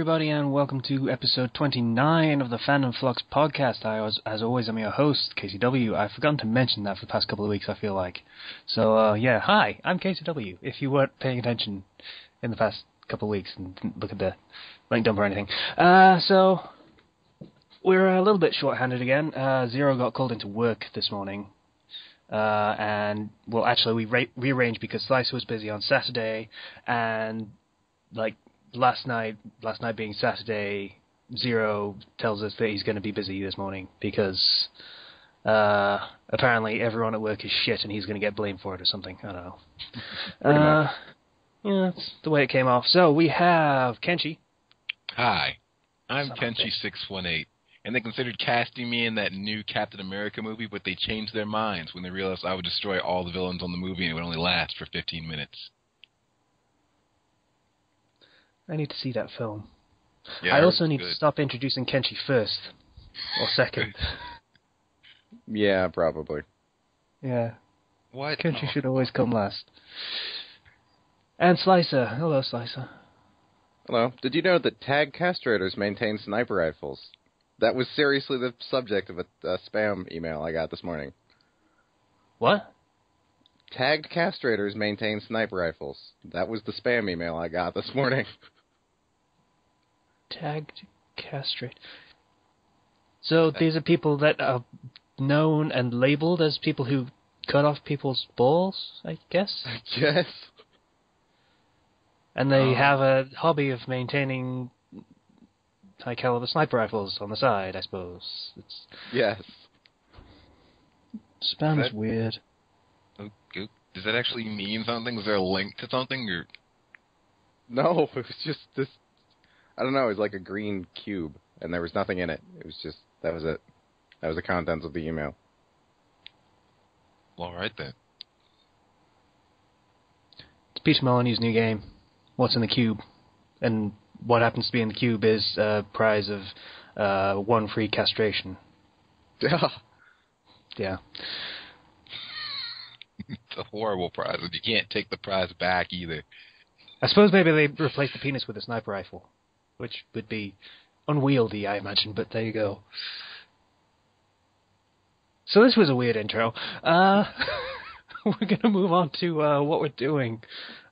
everybody, and welcome to episode 29 of the Fandom Flux podcast. As always, I'm your host, KCW. I've forgotten to mention that for the past couple of weeks, I feel like. So, hi, I'm KCW, if you weren't paying attention in the past couple of weeks and didn't look at the link dump or anything. So, we're a little bit short-handed again. Zero got called into work this morning. We rearranged because Slicer was busy on Saturday, and, last night being Saturday, Zero tells us that he's going to be busy this morning because apparently everyone at work is shit and he's going to get blamed for it or something. I don't know. That's the way it came off. So we have Kenchi. Hi, I'm Kenchi618, and they considered casting me in that new Captain America movie, but they changed their minds when they realized I would destroy all the villains on the movie and it would only last for 15 minutes. I need to see that film. Yeah, I also need to stop introducing Kenchi first. Or second. Yeah, probably. Yeah. What? Kenchi should always come last. And Slicer. Hello, Slicer. Hello. Did you know that tag castrators maintain sniper rifles? That was seriously the subject of a spam email I got this morning. What? Tagged castrators maintain sniper rifles. That was the spam email I got this morning. Tagged castrate. So these are people that are known and labeled as people who cut off people's balls, I guess? Yes. And they have a hobby of maintaining high-caliber sniper rifles on the side, I suppose. Yes. Spam is weird. Does that actually mean something? Is there a link to something? Or? No, it was just this... I don't know, it was like a green cube, and there was nothing in it. It was just... That was it. That was the contents of the email. Well, all right, then. It's Peter Molyneux's new game. What's in the cube? And what happens to be in the cube is a prize of one free castration. Yeah. Yeah. It's a horrible prize, and you can't take the prize back either. I suppose maybe they replace the penis with a sniper rifle, which would be unwieldy, I imagine, but there you go. So this was a weird intro. We're going to move on to what we're doing.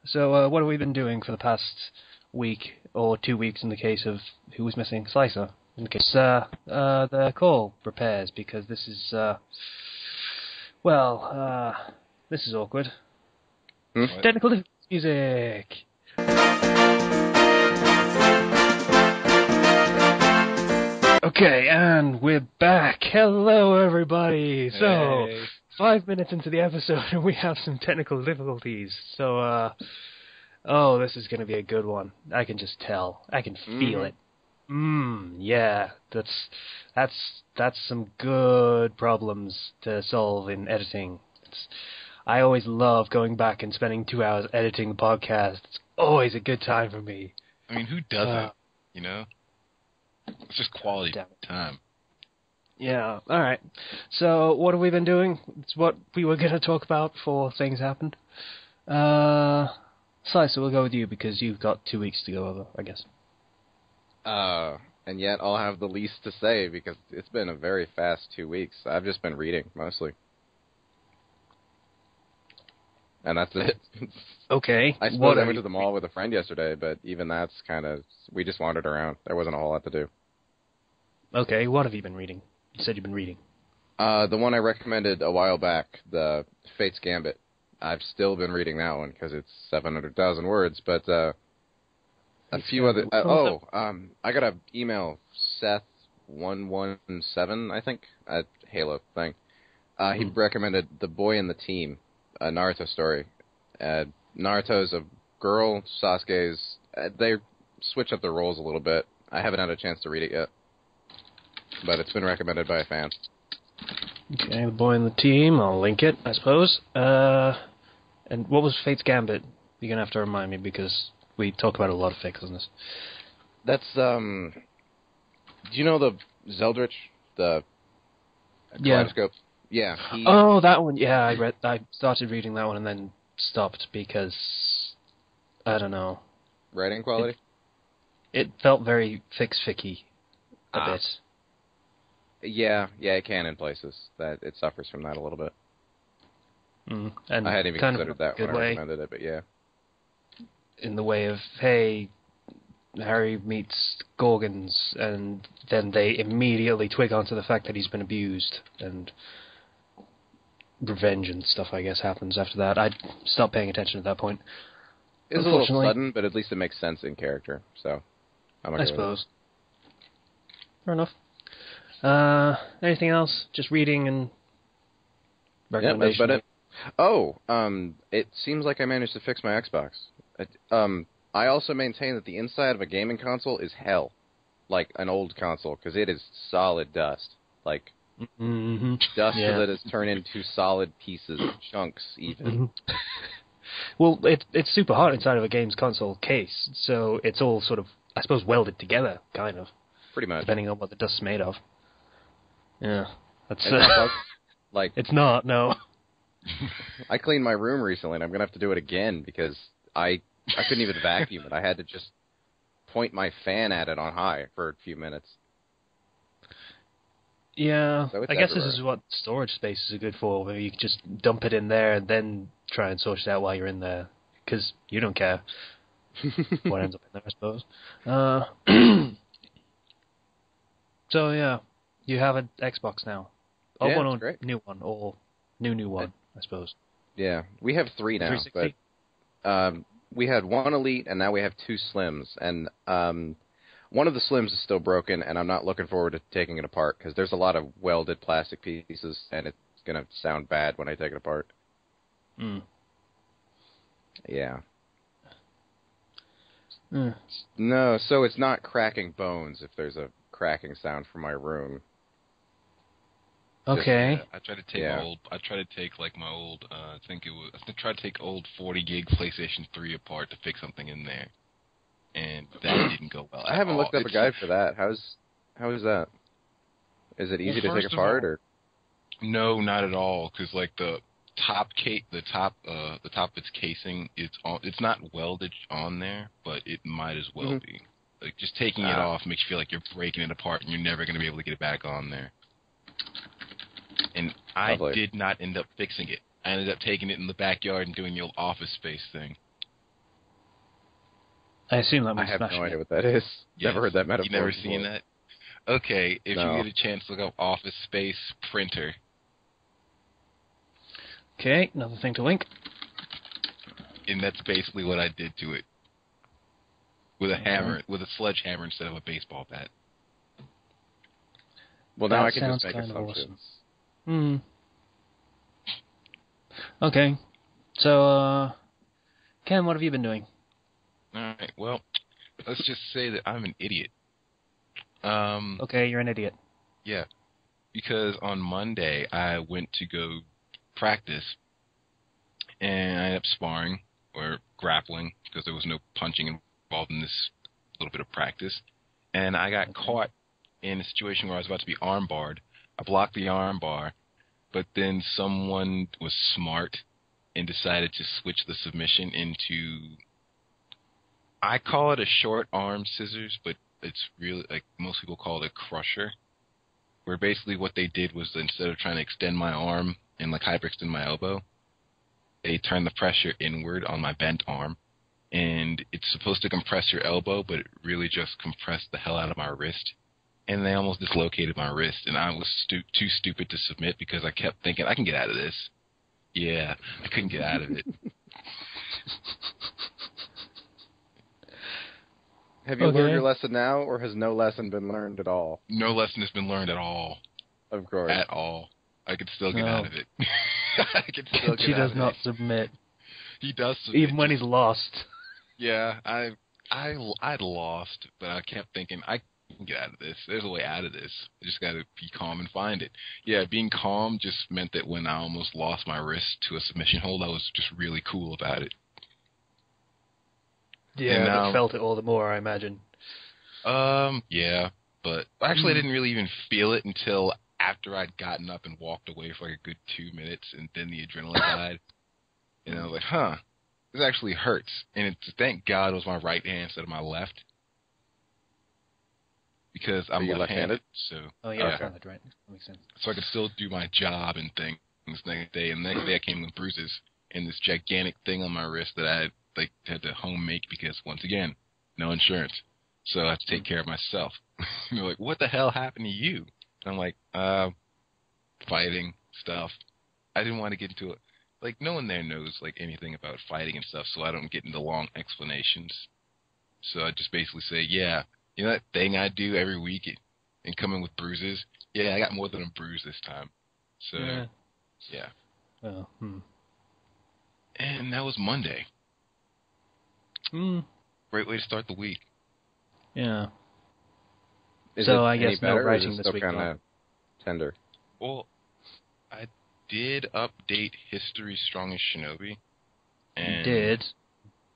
So what have we been doing for the past week, or 2 weeks in the case of who was missing? Slicer. In the case the call repairs, because this is, this is awkward. Technical music. Okay, and we're back. Hello, everybody. Hey. So, 5 minutes into the episode, and we have some technical difficulties. So, this is going to be a good one. I can just tell. I can feel it. Yeah, that's some good problems to solve in editing. I always love going back and spending 2 hours editing the podcast. It's always a good time for me. I mean, who doesn't, you know? It's just quality time. Yeah, alright. So, what have we been doing? It's what we were going to talk about before things happened. Slicer, we'll go with you because you've got 2 weeks to go over, I guess. And yet I'll have the least to say because it's been a very fast 2 weeks. I've just been reading, mostly. And that's it. Okay. I suppose I went to the mall with a friend yesterday, but even that's kind of... We just wandered around. There wasn't a whole lot to do. Okay, what have you been reading? You said you've been reading. The one I recommended a while back, the Fate's Gambit. I've still been reading that one because it's 700,000 words, but a few other... I got an email, Seth117, I think, at Halo thing. He recommended The Boy and the Team, a Naruto story. Naruto's a girl, Sasuke's... they switch up their roles a little bit. I haven't had a chance to read it yet, but it's been recommended by a fan. Okay, The Boy and the Team. I'll link it, I suppose. And what was Fate's Gambit? You're going to have to remind me because we talk about a lot of fakes on this. That's, do you know the Zeldritch? The Kaleidoscope? Yeah. That one. Yeah, I started reading that one and then stopped because, I don't know. Writing quality? It felt very fix-ficky a bit. Yeah, it can in places. That it suffers from that a little bit. And I hadn't even kind considered of that when I way, recommended it, but yeah. in the way of, hey, Harry meets Gorgons, and then they immediately twig onto the fact that he's been abused, and revenge and stuff, I guess, happens after that. I stopped paying attention at that point. It's a little sudden, but at least it makes sense in character, so I'm okay I suppose. Fair enough. Anything else? Just reading and recommendations? Yeah, that's about it. It seems like I managed to fix my Xbox. I also maintain that the inside of a gaming console is hell. Like an old console, because it is solid dust. Like, dust that is turned into solid pieces, chunks even. Well, it's super hot inside of a games console case, so it's all sort of, I suppose, welded together, kind of. Pretty much. Depending on what the dust's made of. Yeah. That's, it's not like, it's not, no. I cleaned my room recently, and I'm going to have to do it again, because I couldn't even vacuum it. I had to just point my fan at it on high for a few minutes. Yeah, so I guess this is what storage spaces are good for, where you can just dump it in there and then try and sort it out while you're in there, because you don't care what ends up in there, I suppose. So, yeah, you have an Xbox now. Yeah, one it's great. New one, or new one, I suppose. Yeah, we have 3 now, 360? but we had 1 Elite, and now we have 2 Slims, and one of the Slims is still broken, and I'm not looking forward to taking it apart, because there's a lot of welded plastic pieces, and it's going to sound bad when I take it apart. Yeah. No, so it's not cracking bones if there's a cracking sound from my room. Okay. I tried to take my old, I tried to take old 40 gig PlayStation 3 apart to fix something in there, and that didn't go well. I haven't looked up a guide for that. How is that? Is it easy to take apart, or? No, not at all. Because like the top of its casing, it's not welded on there, but it might as well be. Like just taking it off makes you feel like you're breaking it apart, and you're never going to be able to get it back on there. And I did not end up fixing it. I ended up taking it in the backyard and doing the old Office Space thing. I assume that means I have no smashing idea it. what that is. Yes. Never heard that metaphor. You never before. seen that? Okay, if No. you get a chance, look up Office Space printer. Okay, another thing to link. And that's basically what I did to it. With a hammer, with a sledgehammer instead of a baseball bat. Well, now That I can just sounds make kind of assumptions. awesome. Okay. So, Ken, what have you been doing? Alright, well, let's just say that I'm an idiot. Okay, you're an idiot. Yeah. Because on Monday, I went to go practice, and I ended up sparring, or grappling, because there was no punching involved in this little bit of practice. And I got caught in a situation where I was about to be armbarred. I blocked the armbar, but then someone was smart and decided to switch the submission into, I call it a short arm scissors, but it's really, like most people call it a crusher, where basically what they did was instead of trying to extend my arm and like hyperextend my elbow, they turned the pressure inward on my bent arm, and it's supposed to compress your elbow, but it really just compressed the hell out of my wrist. And they almost dislocated my wrist, and I was too stupid to submit because I kept thinking, I can get out of this. Yeah, I couldn't get out of it. Have you learned your lesson now, or has no lesson been learned at all? No lesson has been learned at all. Of course. At all. I could still get out of it. I could still get out of it. He does not submit. He does submit. Even when he's lost. Yeah, I'd lost, but I kept thinking, I can get out of this. There's a way out of this. I just got to be calm and find it. Yeah, being calm just meant that when I almost lost my wrist to a submission hold, I was just really cool about it. Yeah, but felt it all the more, I imagine. Yeah, but actually I didn't really even feel it until after I'd gotten up and walked away for like a good 2 minutes, and then the adrenaline died. And I was like, this actually hurts. And thank God it was my right hand instead of my left. because I'm you left-handed. left-handed? So Oh, yeah, left-handed, right. That makes sense. So I could still do my job and things the next day. And the next day I came with bruises and this gigantic thing on my wrist that I had to home make because, once again, no insurance. So I have to take care of myself. They're like, what the hell happened to you? And I'm like, fighting stuff. I didn't want to get into it. Like, no one there knows, like, anything about fighting and stuff, so I don't get into long explanations. So I just basically say, yeah, you know that thing I do every week and come in with bruises? Yeah, I got more than a bruise this time. So, yeah. Oh, And that was Monday. Great way to start the week. Yeah. Is so it I any guess better, no writing or is it this still week. kind of tender? Well, I did update History's Strongest Shinobi. And You did?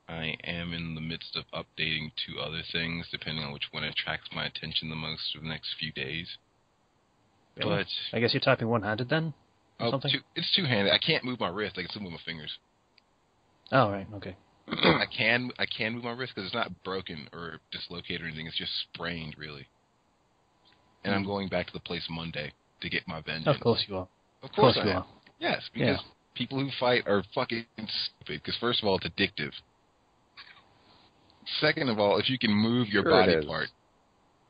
I am in the midst of updating 2 other things, depending on which one attracts my attention the most for the next few days. Really? But I guess you're typing one-handed then? Or something? It's two-handed. I can't move my wrist. I can still move my fingers. Oh, right, okay. I can move my wrist because it's not broken or dislocated or anything. It's just sprained, really. And I'm going back to the place Monday to get my vengeance. Of course you are. Of course I you am. are. Yes, because people who fight are fucking stupid. Because first of all, it's addictive. Second of all, if you can move your body part,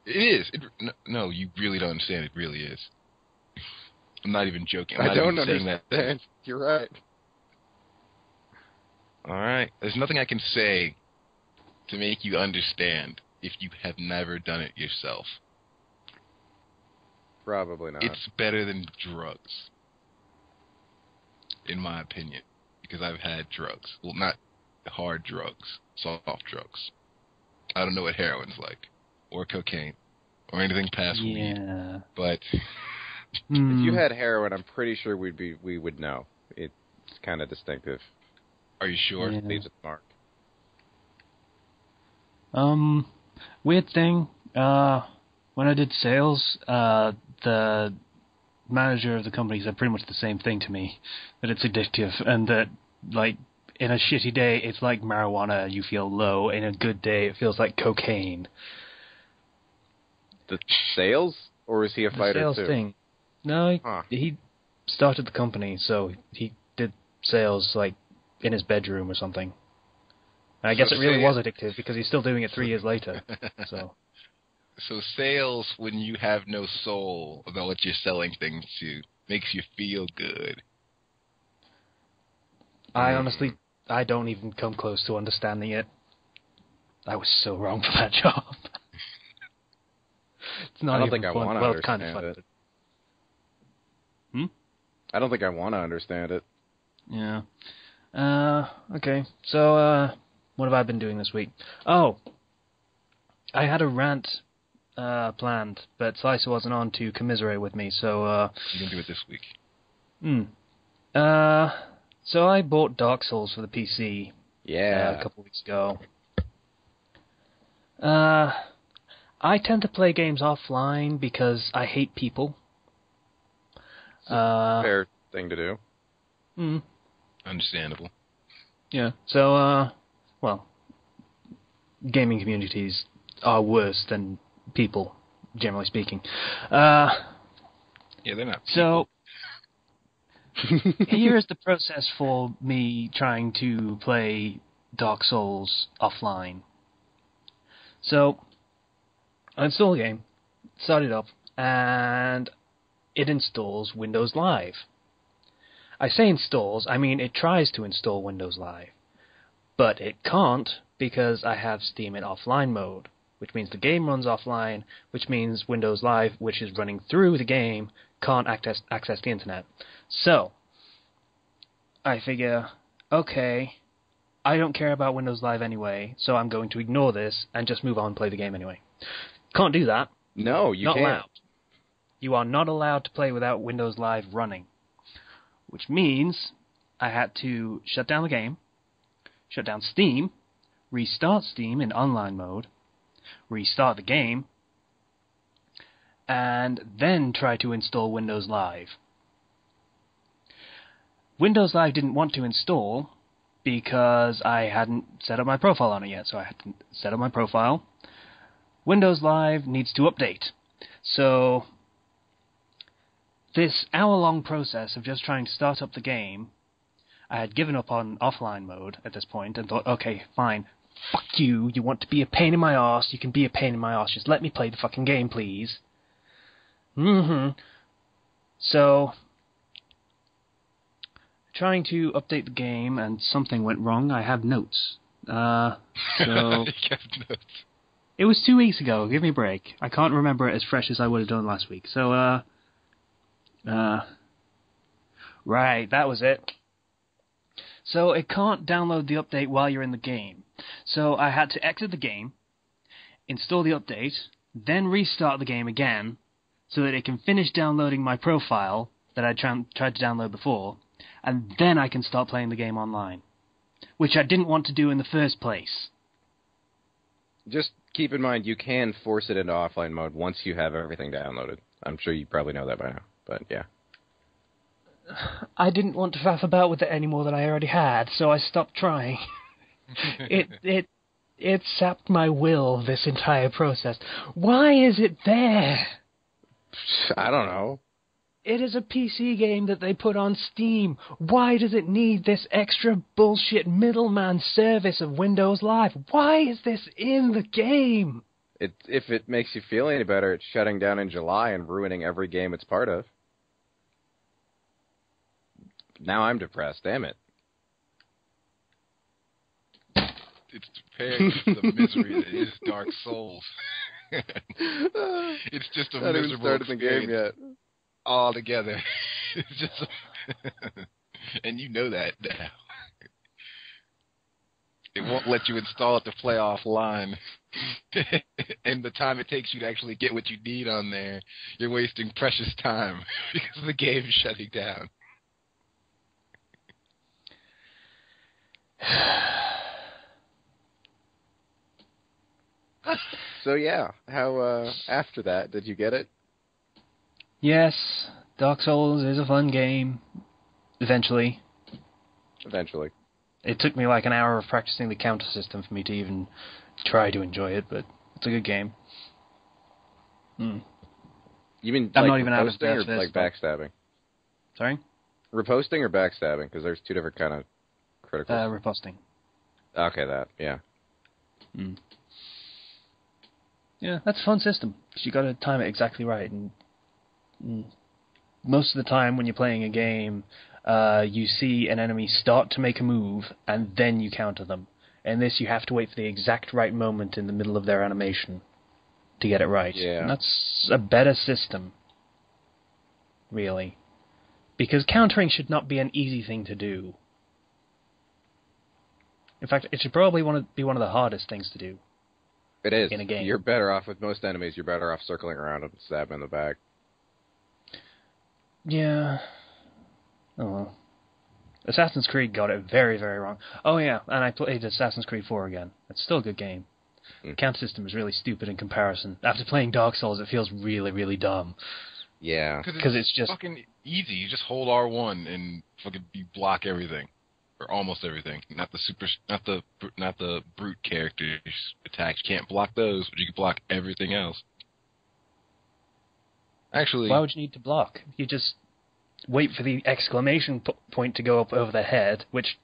it is. No, you really don't understand. It really is. I'm not even joking. I don't understand. You're right. All right. There's nothing I can say to make you understand if you have never done it yourself. Probably not. It's better than drugs, in my opinion, because I've had drugs. Well, not hard drugs, soft drugs. I don't know what heroin's like, or cocaine, or anything past weed. But if you had heroin, I'm pretty sure we would know. It's kind of distinctive. Are you sure? It leaves a mark. Weird thing. When I did sales, the manager of the company said pretty much the same thing to me, that it's addictive, and that, like, in a shitty day, it's like marijuana, you feel low. In a good day, it feels like cocaine. The sales? Or is he a fighter, sales too? Thing. No, he started the company, so he did sales, like, in his bedroom or something. And I guess it really was addictive, because he's still doing it 3 years later, so... So sales, when you have no soul about what you're selling things to, makes you feel good. I honestly, I don't even come close to understanding it. I was so wrong for that job. It's not I don't even think I fun. want to Well, understand it's kind of fun. it. I don't think I want to understand it. Yeah. Okay. So, what have I been doing this week? Oh, I had a rant planned, but Slicer wasn't on to commiserate with me, so... You can do it this week. So I bought Dark Souls for the PC a couple of weeks ago. I tend to play games offline because I hate people. It's a fair thing to do. Understandable. Yeah, so, well, gaming communities are worse than people, generally speaking. Yeah, they're not people. So, here's the process for me trying to play Dark Souls offline. So, I install the game, start it up, and it installs Windows Live. I say installs, I mean it tries to install Windows Live. But it can't because I have Steam in offline mode, which means the game runs offline, which means Windows Live, which is running through the game, can't access the internet. So, I figure, okay, I don't care about Windows Live anyway, so I'm going to ignore this and just move on and play the game anyway. Can't do that. No, you not can't. Allowed. You are not allowed to play without Windows Live running, which means I had to shut down the game, shut down Steam, restart Steam in online mode, restart the game, and then try to install Windows Live. Windows Live didn't want to install because I hadn't set up my profile on it yet, so I had to set up my profile, Windows Live needs to update. So this hour-long process of just trying to start up the game, I had given up on offline mode at this point and thought, okay, fine, fuck you, you want to be a pain in my arse, you can be a pain in my arse, just let me play the fucking game, please. So, trying to update the game and something went wrong. I have notes. So You have notes. It was 2 weeks ago. Give me a break. I can't remember it as fresh as I would have done last week. So, right, that was it. So it can't download the update while you're in the game. So I had to exit the game, install the update, then restart the game again, so that it can finish downloading my profile that I tried to download before, and then I can start playing the game online, which I didn't want to do in the first place. Just keep in mind, you can force it into offline mode once you have everything downloaded. I'm sure you probably know that by now, but yeah. I didn't want to faff about with it any more than I already had, so I stopped trying. It sapped my will, this entire process. Why is it there? I don't know. It is a PC game that they put on Steam. Why does it need this extra bullshit middleman service of Windows Live? Why is this in the game? If it makes you feel any better, it's shutting down in July and ruining every game it's part of. Now I'm depressed, damn it. It's preparing for the misery that is Dark Souls. It's just a not miserable even started the game yet. All together. It's just and you know that now. It won't let you install it to play offline. And the time it takes you to actually get what you need on there, you're wasting precious time because the game's shutting down. So yeah, how after that did you get it? Yes, Dark Souls is a fun game. Eventually. It took me like an hour of practicing the counter system for me to even try to enjoy it, but it's a good game. You mean I'm like not even out of riposting or this, like backstabbing? Sorry? Riposting or backstabbing? Because there's two different kind of critical. Riposting. Okay, that, yeah. Yeah, that's a fun system, because you got to time it exactly right. And most of the time when you're playing a game, you see an enemy start to make a move, and then you counter them. And this, you have to wait for the exact right moment in the middle of their animation to get it right. Yeah. And that's a better system, really. Because countering should not be an easy thing to do. In fact, it should probably be one of the hardest things to do. It is. In a game. You're better off with most enemies. You're better off circling around and stabbing in the back. Yeah. Oh well. Assassin's Creed got it very, very wrong. Oh yeah, and I played Assassin's Creed 4 again. It's still a good game. The count system is really stupid in comparison. After playing Dark Souls, it feels really, really dumb. Yeah. Because it's just fucking easy. You just hold R1 and fucking you block everything. Or almost everything. Not the brute characters attacks. You can't block those, but you can block everything else. Actually, why would you need to block? You just wait for the exclamation point to go up over their head, which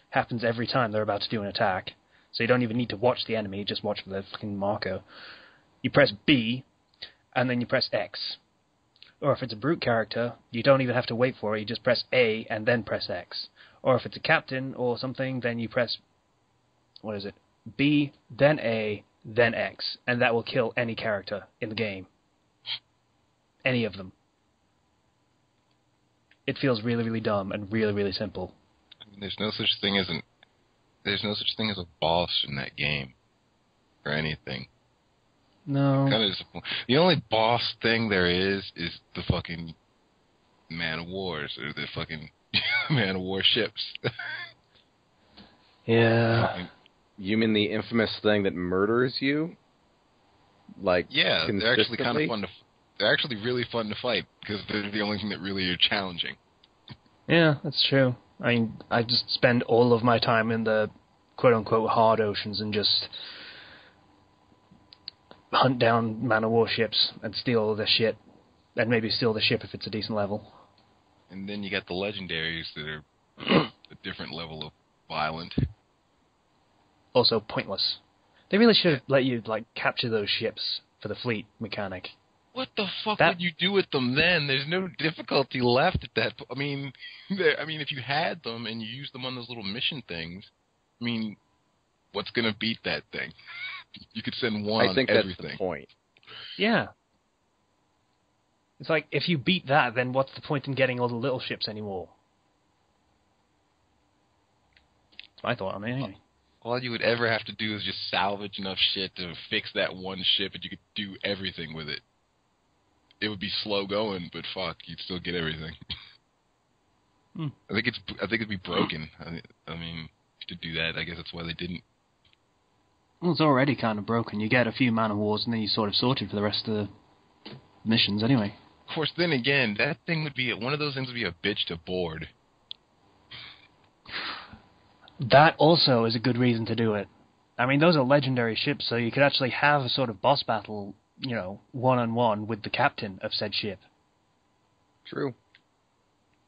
happens every time they're about to do an attack. So you don't even need to watch the enemy, just watch for the fucking marker. You press B, and then you press X. Or if it's a brute character, you don't even have to wait for it, you just press A and then press X. Or if it's a captain or something, then you press, B, then A, then X, and that will kill any character in the game. Any of them. It feels really, really dumb and really, really simple. I mean, there's no such thing as a boss in that game, or anything. No. Kind of disappointing. The only boss thing there is the fucking Man of Wars, or the fucking Man of War ships. Yeah. You mean the infamous thing that murders you? Like, yeah, they're actually kind of fun to. They're actually really fun to fight because they're the only thing that really are challenging. Yeah, that's true. I mean, I just spend all of my time in the quote-unquote hard oceans and just hunt down man of war ships and steal their shit, and maybe steal the ship if it's a decent level. And then you got the legendaries that are a different level of violent. Also pointless. They really should have let you capture those ships for the fleet mechanic. What the fuck would you do with them then? There's no difficulty left at that point. I mean, if you had them and you used them on those little mission things, I mean, what's going to beat that thing? You could send one on everything. I think that's the point. Yeah. It's like, if you beat that, then what's the point in getting all the little ships anymore? That's my thought on it, anyway. All you would ever have to do is just salvage enough shit to fix that one ship, and you could do everything with it. It would be slow going, but fuck, you'd still get everything. I think it'd be broken. I mean, to do that, I guess that's why they didn't. Well, it's already kind of broken. You get a few man of wars, and then you're sort of sorted for the rest of the missions, anyway. Of course, then again, that thing would be one of those things would be a bitch to board. That also is a good reason to do it. I mean, those are legendary ships, so you could actually have a sort of boss battle, one-on-one with the captain of said ship. True.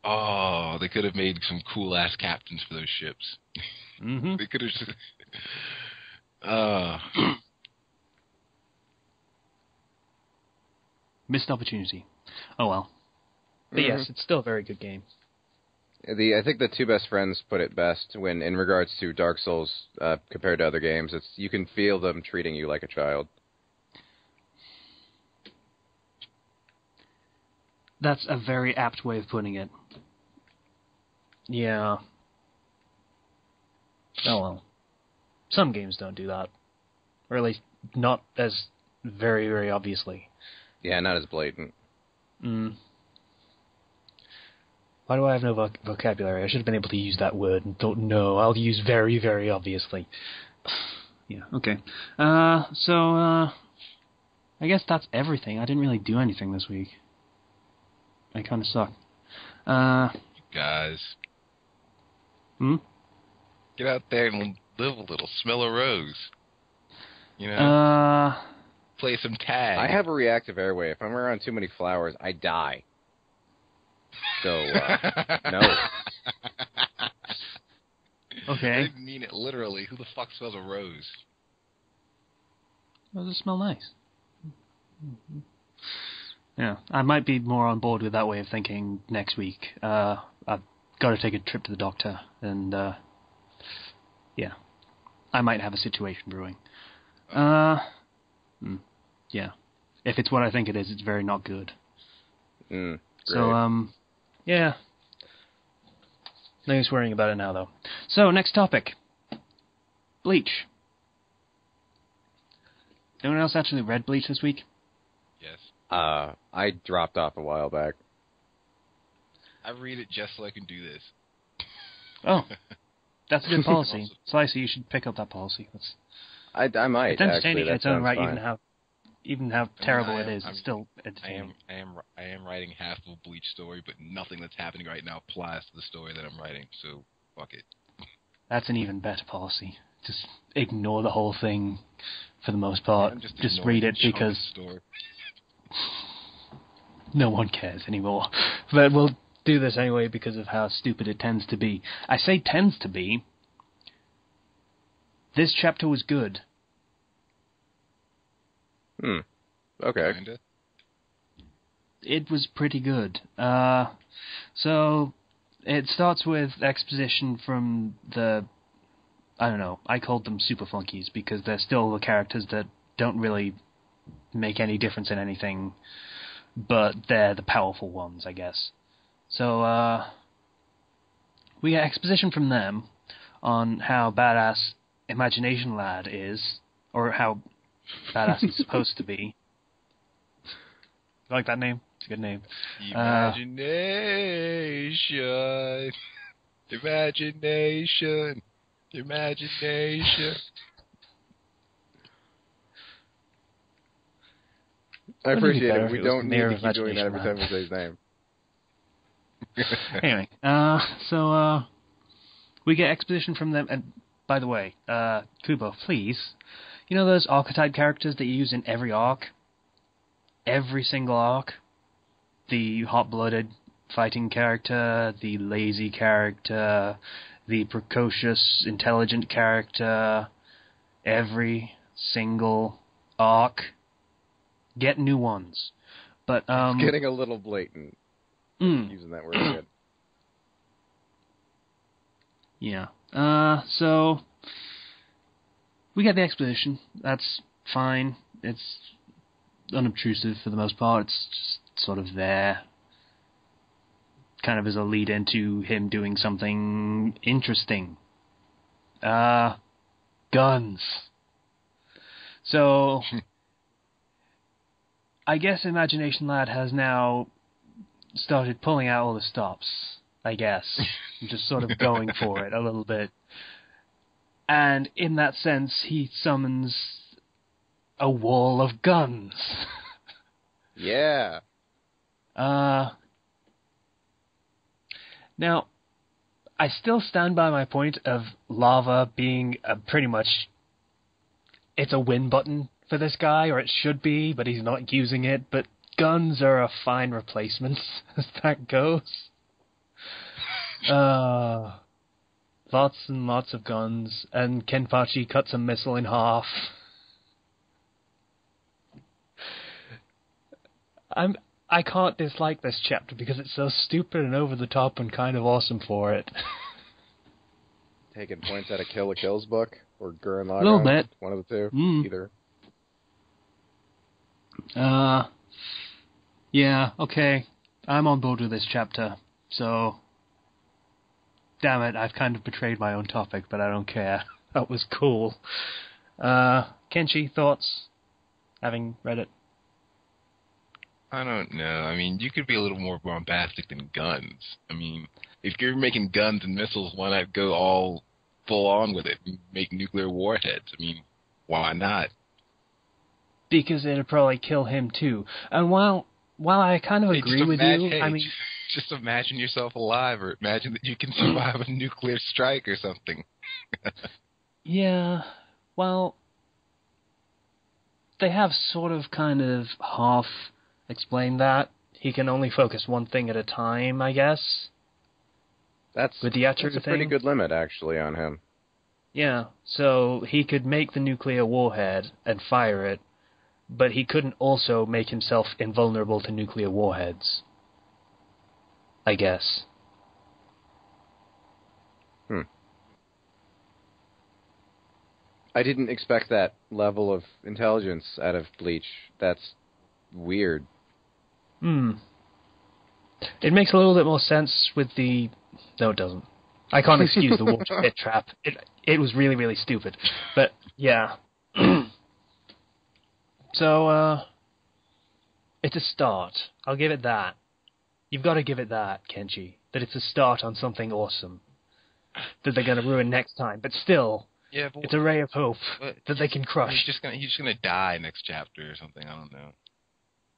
Oh, they could have made some cool-ass captains for those ships. Mm-hmm. They could have just... Missed opportunity. Oh well. But yes, it's still a very good game. I think the two best friends put it best when, in regards to Dark Souls compared to other games, it's you can feel them treating you like a child. That's a very apt way of putting it. Yeah. Oh well. Some games don't do that. Or at least not as very, very obviously. Yeah, not as blatant. Why do I have no vocabulary? I should have been able to use that word and don't know. I'll use very, very obviously. Yeah, okay. So I guess that's everything. I didn't really do anything this week. I kind of suck. Guys. Get out there and live a little. Smell a rose. Play some tag. I have a reactive airway. If I'm around too many flowers, I die. So, no. Okay. I didn't mean it literally. Who the fuck smells a rose? Well, does it smell nice? Yeah, I might be more on board with that way of thinking next week. I've got to take a trip to the doctor, and, yeah. I might have a situation brewing. Yeah. If it's what I think it is, it's very not good. So, yeah. No use worrying about it now, though. So, next topic. Bleach. Anyone else actually read Bleach this week? Yes. I dropped off a while back. I read it just so I can do this. Oh. That's a good policy. Slicey, you should pick up that policy. I might, it's entertaining actually. in its own right, even how terrible it is. It's still entertaining. I am writing half of a Bleach story, but nothing that's happening right now applies to the story that I'm writing, so fuck it. That's an even better policy. Just ignore the whole thing for the most part. Just read it because no one cares anymore. But we'll do this anyway because of how stupid it tends to be. I say tends to be. This chapter was good. Okay. Kinda. It was pretty good. So, it starts with exposition from the... I don't know, I called them super flunkies because they're still the characters that don't really make any difference in anything, but they're the powerful ones, I guess. So, we get exposition from them on how badass Imagination Lad is, or how badass he's supposed to be. You like that name? It's a good name. Imagination. Imagination. Imagination. I appreciate it. We don't need to keep doing that every time we say his name. Anyway, so we get exposition from them, and by the way, Kubo, please, You know those archetype characters that you use in every arc? Every single arc? The hot-blooded fighting character, the lazy character, the precocious, intelligent character. Every single arc. Get new ones. But it's getting a little blatant. Using that word again. Yeah. So we get the exposition. That's fine. It's unobtrusive for the most part. It's just sort of there. Kind of as a lead into him doing something interesting. Guns. So I guess Imagination Lad has now started pulling out all the stops, I guess. Just sort of going for it a little bit. And in that sense, he summons a wall of guns. Yeah. Now, I still stand by my point of lava being pretty much... It's a win button for this guy, or it should be, but he's not using it. But guns are a fine replacement, as that goes. Lots and lots of guns, and Kenpachi cuts a missile in half. I can't dislike this chapter because it's so stupid and over the top and kind of awesome for it. Taking points out of Kill la Kill's book or Gurren Lagann. A little bit. One of the two. Either. Yeah, okay. I'm on board with this chapter, so... Damn it, I've kind of betrayed my own topic, but I don't care. That was cool. Kenchi, thoughts? Having read it? I don't know. I mean, you could be a little more bombastic than guns. I mean, if you're making guns and missiles, why not go all full on with it and make nuclear warheads? I mean, why not? Because it'd probably kill him too. And while I kind of agree with you, I mean... Just imagine yourself alive, or imagine that you can survive a nuclear strike or something. Yeah, well... They have sort of kind of half explained that. He can only focus one thing at a time, I guess. That's a pretty good limit, actually, on him. Yeah, so he could make the nuclear warhead and fire it, but he couldn't also make himself invulnerable to nuclear warheads. I guess. I didn't expect that level of intelligence out of Bleach. That's weird. It makes a little bit more sense with the... No, it doesn't. I can't excuse the water pit trap. It was really, really stupid. But, yeah. So, it's a start. I'll give it that. You've got to give it that, Kenchi. That it's a start on something awesome. That they're going to ruin next time. But still, it's a ray of hope that they can crush. He's just gonna die next chapter or something. I don't know.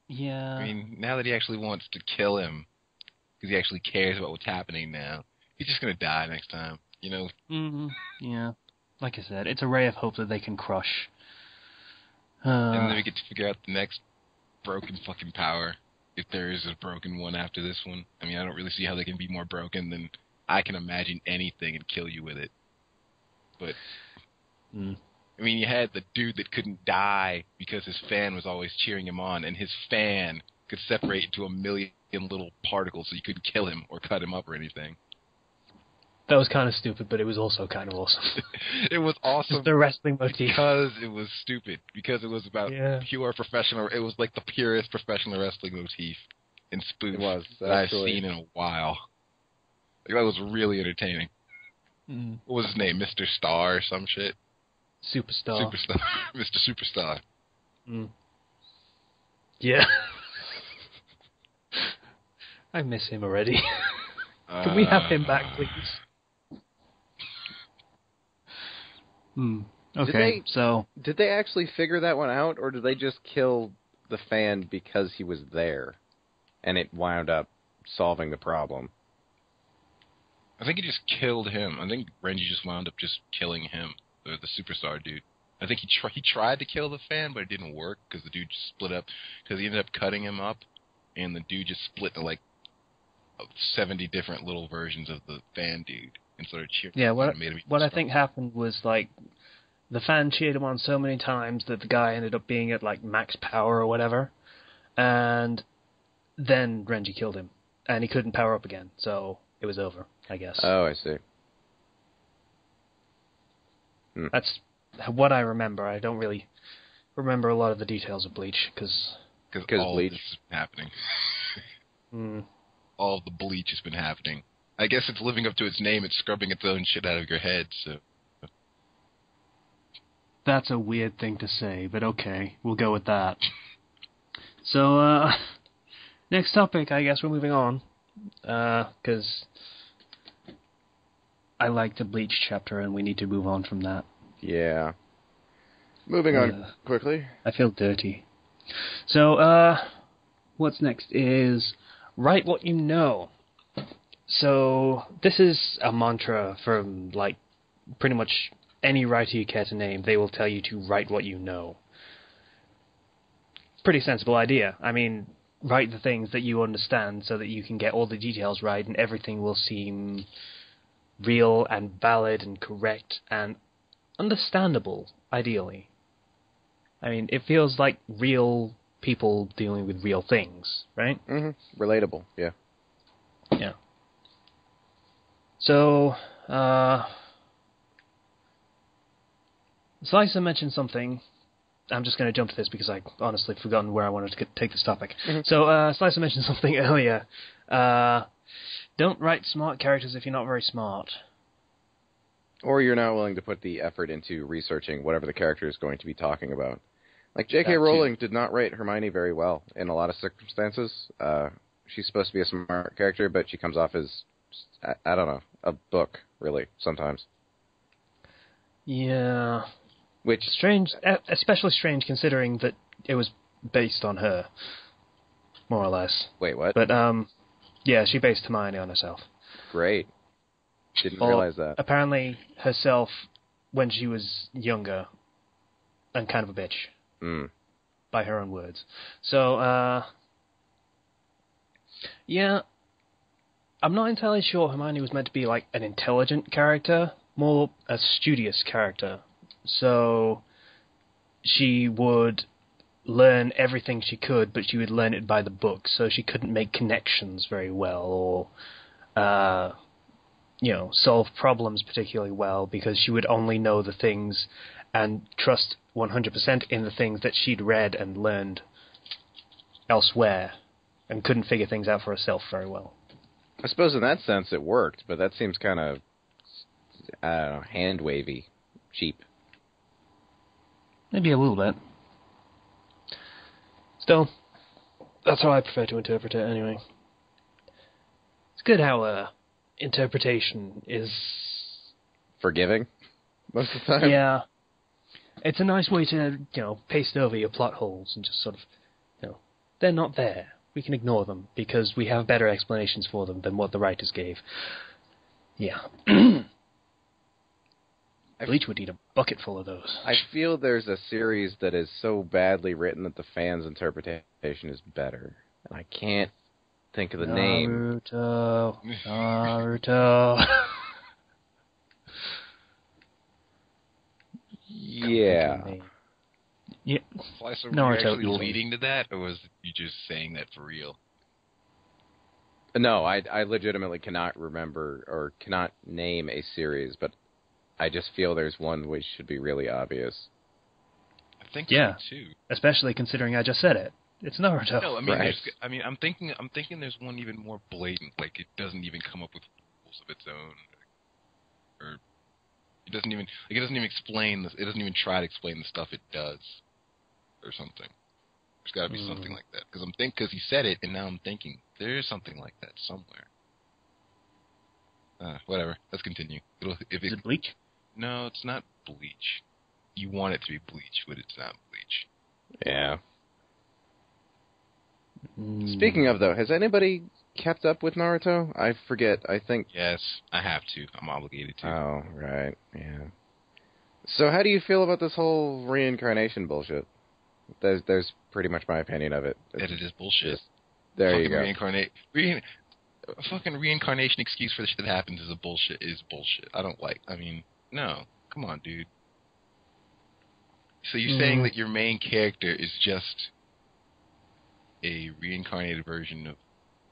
Yeah. I mean, now that he actually wants to kill him, because he actually cares about what's happening now, he's just gonna die next time, you know? Mm-hmm. Yeah. Like I said, it's a ray of hope that they can crush. And then we get to figure out the next broken fucking power, if there is a broken one after this one. I mean, I don't really see how they can be more broken than I can imagine anything and kill you with it. But... I mean, you had the dude that couldn't die because his fan was always cheering him on, and his fan could separate into a million little particles so you couldn't kill him or cut him up or anything. That was kind of stupid, but it was also kind of awesome. It was awesome. Just the wrestling motif. Because it was stupid. Because it was about pure professional... It was like the purest professional wrestling motif and spoof that I've seen in a while. Like, that was really entertaining. What was his name? Mr. Star or some shit? Superstar. Mr. Superstar. Yeah. I miss him already. Can we have him back, please? Okay, Did they actually figure that one out, or did they just kill the fan because he was there, and it wound up solving the problem? I think he just killed him. I think Renji just wound up just killing him, the superstar dude. I think he tried to kill the fan, but it didn't work because the dude just split up. Because he ended up cutting him up, and the dude just split to like 70 different little versions of the fan dude and started cheering. Yeah, what I think happened was like the fan cheered him on so many times that the guy ended up being at like max power or whatever, and then Renji killed him, and he couldn't power up again, so it was over, I guess. Oh, I see. That's what I remember. I don't really remember a lot of the details of Bleach, because all Bleach this has been happening. All the Bleach has been happening. I guess it's living up to its name. It's scrubbing its own shit out of your head, so... That's a weird thing to say, but okay, we'll go with that. So, next topic, I guess we're moving on, because I like the Bleach chapter, and we need to move on from that. Yeah. Moving on quickly. I feel dirty. So, what's next is write what you know. So, this is a mantra from, like, pretty much any writer you care to name. They will tell you to write what you know. Pretty sensible idea. I mean, write the things that you understand so that you can get all the details right and everything will seem real and valid and correct and understandable, ideally. I mean, it feels like real people dealing with real things, right? Mm-hmm. Relatable, yeah. Yeah. So, Slicer mentioned something. I'm just going to jump to this because I honestly forgotten where I wanted to take this topic. Mm-hmm. So, Slicer mentioned something earlier. Don't write smart characters if you're not very smart. Or you're not willing to put the effort into researching whatever the character is going to be talking about. Like, J.K. Rowling did not write Hermione very well in a lot of circumstances. She's supposed to be a smart character, but she comes off as, I don't know, a book, really, sometimes. Yeah. Which strange, especially strange considering that it was based on her, more or less. Wait, what? But, yeah, she based Hermione on herself. Great. Didn't realize that. Apparently herself when she was younger and kind of a bitch. By her own words. So, yeah, I'm not entirely sure Hermione was meant to be like an intelligent character, more a studious character. So, she would learn everything she could, but she would learn it by the book, so she couldn't make connections very well, or, solve problems particularly well, because she would only know the things and trust 100% in the things that she'd read and learned elsewhere, and couldn't figure things out for herself very well. I suppose in that sense it worked, but that seems kind of, I don't know, hand-wavy, cheap. Maybe a little bit. Still, that's how I prefer to interpret it anyway. It's good how interpretation is... forgiving, most of the time? Yeah. It's a nice way to, paste over your plot holes and just sort of, they're not there. We can ignore them because we have better explanations for them than what the writers gave. Yeah. Bleach would eat a bucket full of those. I feel there's a series that is so badly written that the fans' interpretation is better. And I can't think of the name. Naruto. Yeah. Yeah. Slicer, were you actually leading to that, or was you just saying that for real? No, I legitimately cannot remember or cannot name a series, but I just feel there's one which should be really obvious. I think so too. Especially considering I just said it. It's Naruto. No, I mean, right. I'm thinking there's one even more blatant. Like it doesn't even come up with rules of its own, or it doesn't even explain this. It doesn't even try to explain the stuff it does, or something. There's got to be something like that. Because he said it, and now I'm thinking there is something like that somewhere. Whatever. Let's continue. Is it Bleach? No, it's not Bleach. You want it to be Bleach, but it's not Bleach. Yeah. Speaking of, though, has anybody kept up with Naruto? I forget. I think... Yes, I have to. I'm obligated to. Oh, right. Yeah. So how do you feel about this whole reincarnation bullshit? There's pretty much my opinion of it. That it is bullshit. There fucking you go. A fucking reincarnation excuse for the shit that happens is bullshit. No. Come on, dude. So you're saying that your main character is just a reincarnated version of...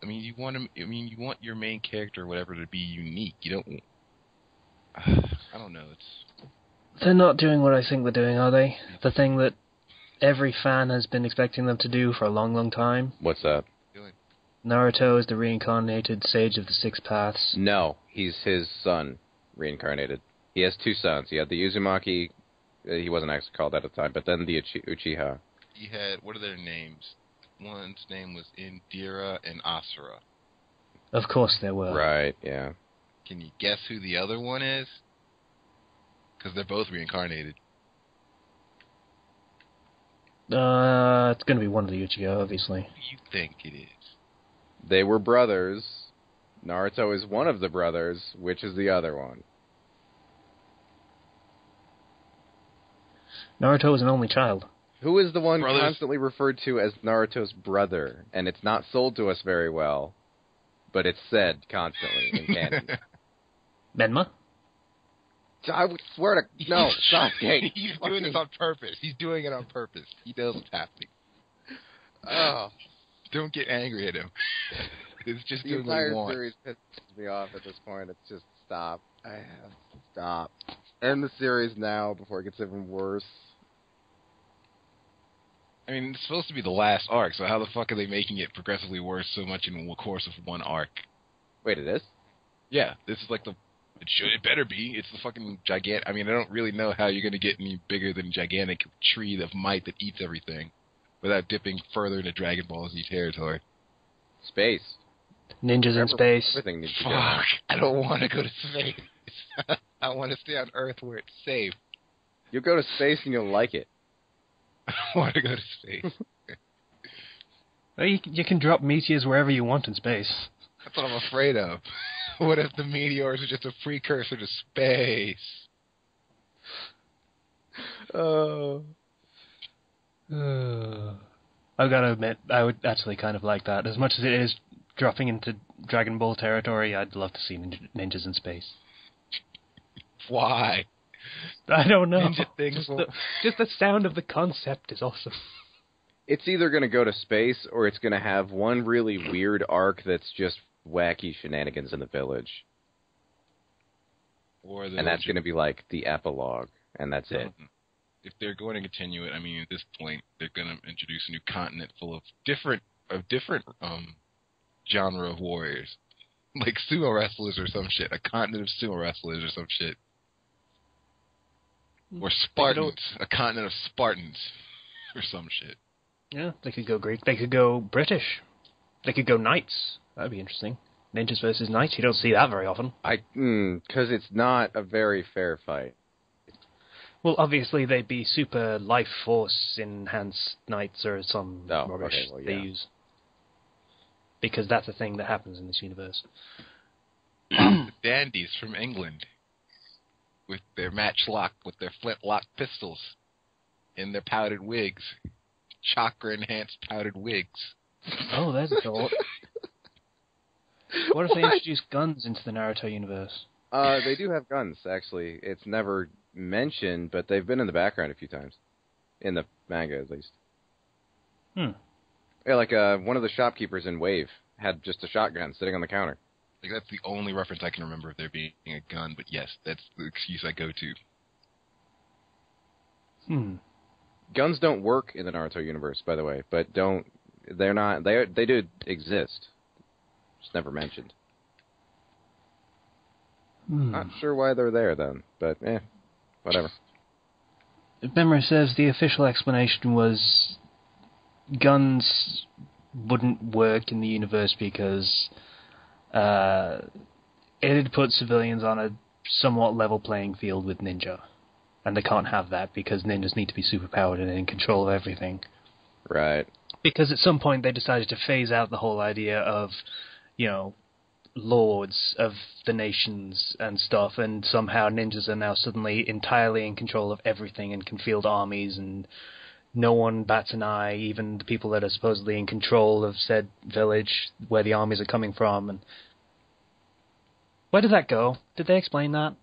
you want your main character or whatever to be unique. You don't... I don't know. They're not doing what I think they're doing, are they? The thing that every fan has been expecting them to do for a long, long time. What's that? Naruto is the reincarnated sage of the Six Paths. No, he's his son, reincarnated. He has two sons. He had the Uzumaki. He wasn't actually called that at the time, but then the Uchiha. He had... What are their names? One's name was Indira and Asura. Of course there were. Right, yeah. Can you guess who the other one is? Because they're both reincarnated. It's going to be one of the Uchiha, obviously. Who do you think it is? They were brothers. Naruto is one of the brothers. Which is the other one? Naruto is an only child. Who is the one constantly referred to as Naruto's brother? And it's not sold to us very well, but it's said constantly in canon. Menma? I would swear to... No, Sasuke. He's doing this on purpose. He's doing it on purpose. He knows what's happening. Oh. Don't get angry at him. It's just the doing what he wants. The entire series pisses me off at this point. It's just stop. Stop. End the series now before it gets even worse. It's supposed to be the last arc, so how the fuck are they making it progressively worse so much in the course of one arc? Wait, it is? Yeah, this is like it better be. It's the fucking gigantic... I don't really know how you're going to get any bigger than a gigantic tree of might that eats everything without dipping further into Dragon Ball Z territory. Space. Ninjas in space. Everything needs to go. Fuck, I don't want to go to space. I want to stay on Earth where it's safe. You'll go to space and you'll like it. I want to go to space. Well, you can drop meteors wherever you want in space. That's what I'm afraid of. What if the meteors are just a precursor to space? I've got to admit, I would actually kind of like that. As much as it is dropping into Dragon Ball territory, I'd love to see ninjas in space. Why? I don't know. Ninja things just the sound of the concept is awesome. It's either going to go to space or it's going to have one really weird arc that's just wacky shenanigans in the village. And that's going to be like the epilogue, and that's it. If they're going to continue it, at this point, they're going to introduce a new continent full of different genre of warriors. Like sumo wrestlers or some shit. A continent of sumo wrestlers or some shit. Or Spartans. A continent of Spartans or some shit. Yeah, they could go Greek. They could go British. They could go Knights. That'd be interesting. Ninjas versus Knights. You don't see that very often. Because it's not a very fair fight. Well, obviously they'd be super life force enhanced Knights or some rubbish they use. Because that's a thing that happens in this universe. The dandies from England. With their matchlock, with their flintlock pistols. And their powdered wigs. Chakra-enhanced powdered wigs. Oh, there's a thought. What if they introduce guns into the Naruto universe? They do have guns, actually. It's never mentioned, but they've been in the background a few times. In the manga, at least. Yeah, like one of the shopkeepers in Wave had just a shotgun sitting on the counter. Like that's the only reference I can remember of there being a gun, but yes, that's the excuse I go to. Guns don't work in the Naruto universe, by the way, but they do exist. Just never mentioned. Not sure why they're there then, but whatever. If memory serves, the official explanation was guns wouldn't work in the universe because it'd put civilians on a somewhat level playing field with ninja. And they can't have that because ninjas need to be superpowered and in control of everything. Right. Because at some point they decided to phase out the whole idea of, lords of the nations and stuff, and somehow ninjas are now suddenly entirely in control of everything and can field armies, and no one bats an eye, even the people that are supposedly in control of said village where the armies are coming from. And where did that go? Did they explain that?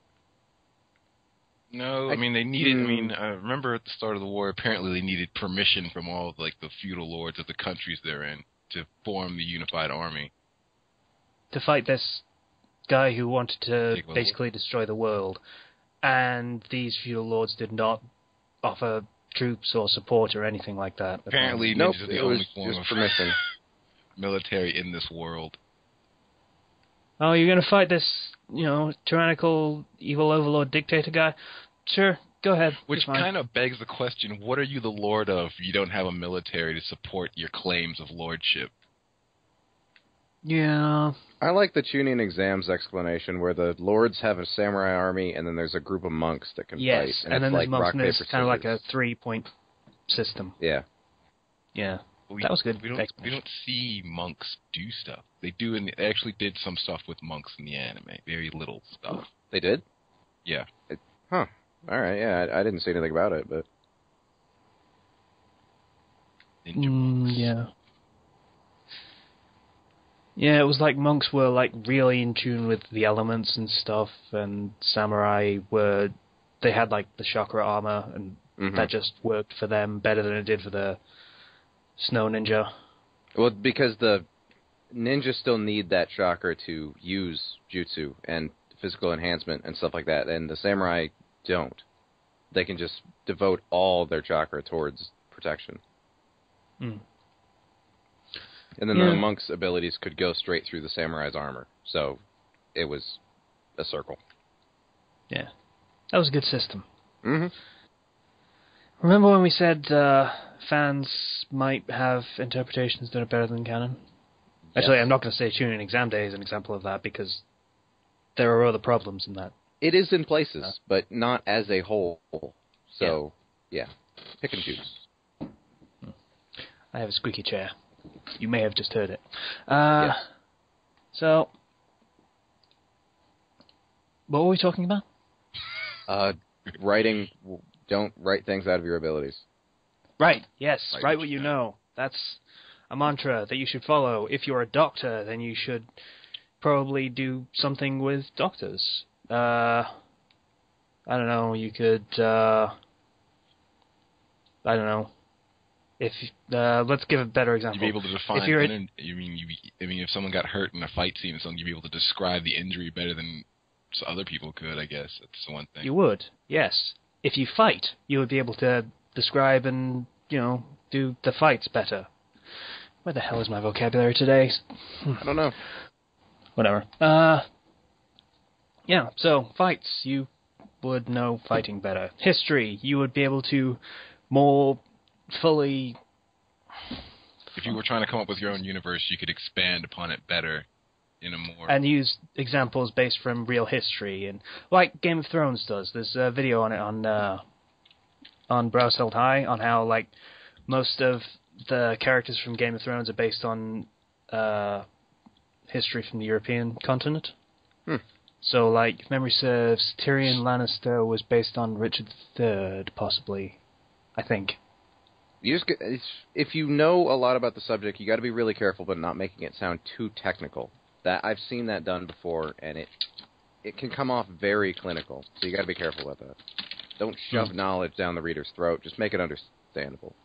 No, I mean, they needed, I remember at the start of the war, apparently they needed permission from all, like, the feudal lords of the countries they're in to form the unified army. To fight this guy who wanted to basically destroy the world. And these feudal lords did not offer troops or support or anything like that. Apparently, nope, ninjas are the only form just of permission. military in this world. Oh, you're going to fight this, tyrannical, evil overlord dictator guy? Sure, go ahead. Which kind of begs the question, what are you the lord of if you don't have a military to support your claims of lordship? Yeah. I like the Chunin exams explanation where the lords have a samurai army and then there's a group of monks that can fight. Yes, and then it's there's monks, rock, and there's paper, kind of like scissors. a 3-point system. Yeah. Yeah. That was good. We don't see monks do stuff. They actually did some stuff with monks in the anime. Very little stuff. They did? Yeah. All right, yeah, I didn't see anything about it, but... Ninja monks. Yeah. Yeah, it was like monks were like really in tune with the elements and stuff, and samurai they had like the chakra armor, and that just worked for them better than it did for the snow ninja. Well, because the ninjas still need that chakra to use jutsu and physical enhancement and stuff like that, and the samurai don't. They can just devote all their chakra towards protection. Mm. And then the monk's abilities could go straight through the samurai's armor. So it was a circle. Yeah. That was a good system. Mm-hmm. Remember when we said fans might have interpretations that are better than canon? Yes. Actually, I'm not going to say Chunin Exam Day is an example of that, because there are other problems in that. It is in places, but not as a whole. So, yeah. Pick and choose. I have a squeaky chair. You may have just heard it. Yes. So, what were we talking about? Writing, don't write things out of your abilities. Right, yes, write what you know. That's a mantra that you should follow. If you're a doctor, then you should probably do something with doctors. I don't know, you could, I don't know. If let's give a better example. You'd be able to define. If someone got hurt in a fight scene, you'd be able to describe the injury better than other people could. I guess that's the one thing. You would, yes. If you fight, you would be able to describe and do the fights better. Where the hell is my vocabulary today? I don't know. Whatever. Yeah. So fights, you would know fighting better. History, you would be able to more fully. If you were trying to come up with your own universe, you could expand upon it better in a more... And use examples based from real history, and like Game of Thrones does. There's a video on it on Browse Held High, on how like most of the characters from Game of Thrones are based on history from the European continent. So, like, if memory serves, Tyrion Lannister was based on Richard III, possibly. I think. If you know a lot about the subject, you got to be really careful, but not making it sound too technical. That I've seen that done before, and it can come off very clinical. So you got to be careful about that. Don't shove knowledge down the reader's throat. Just make it understandable.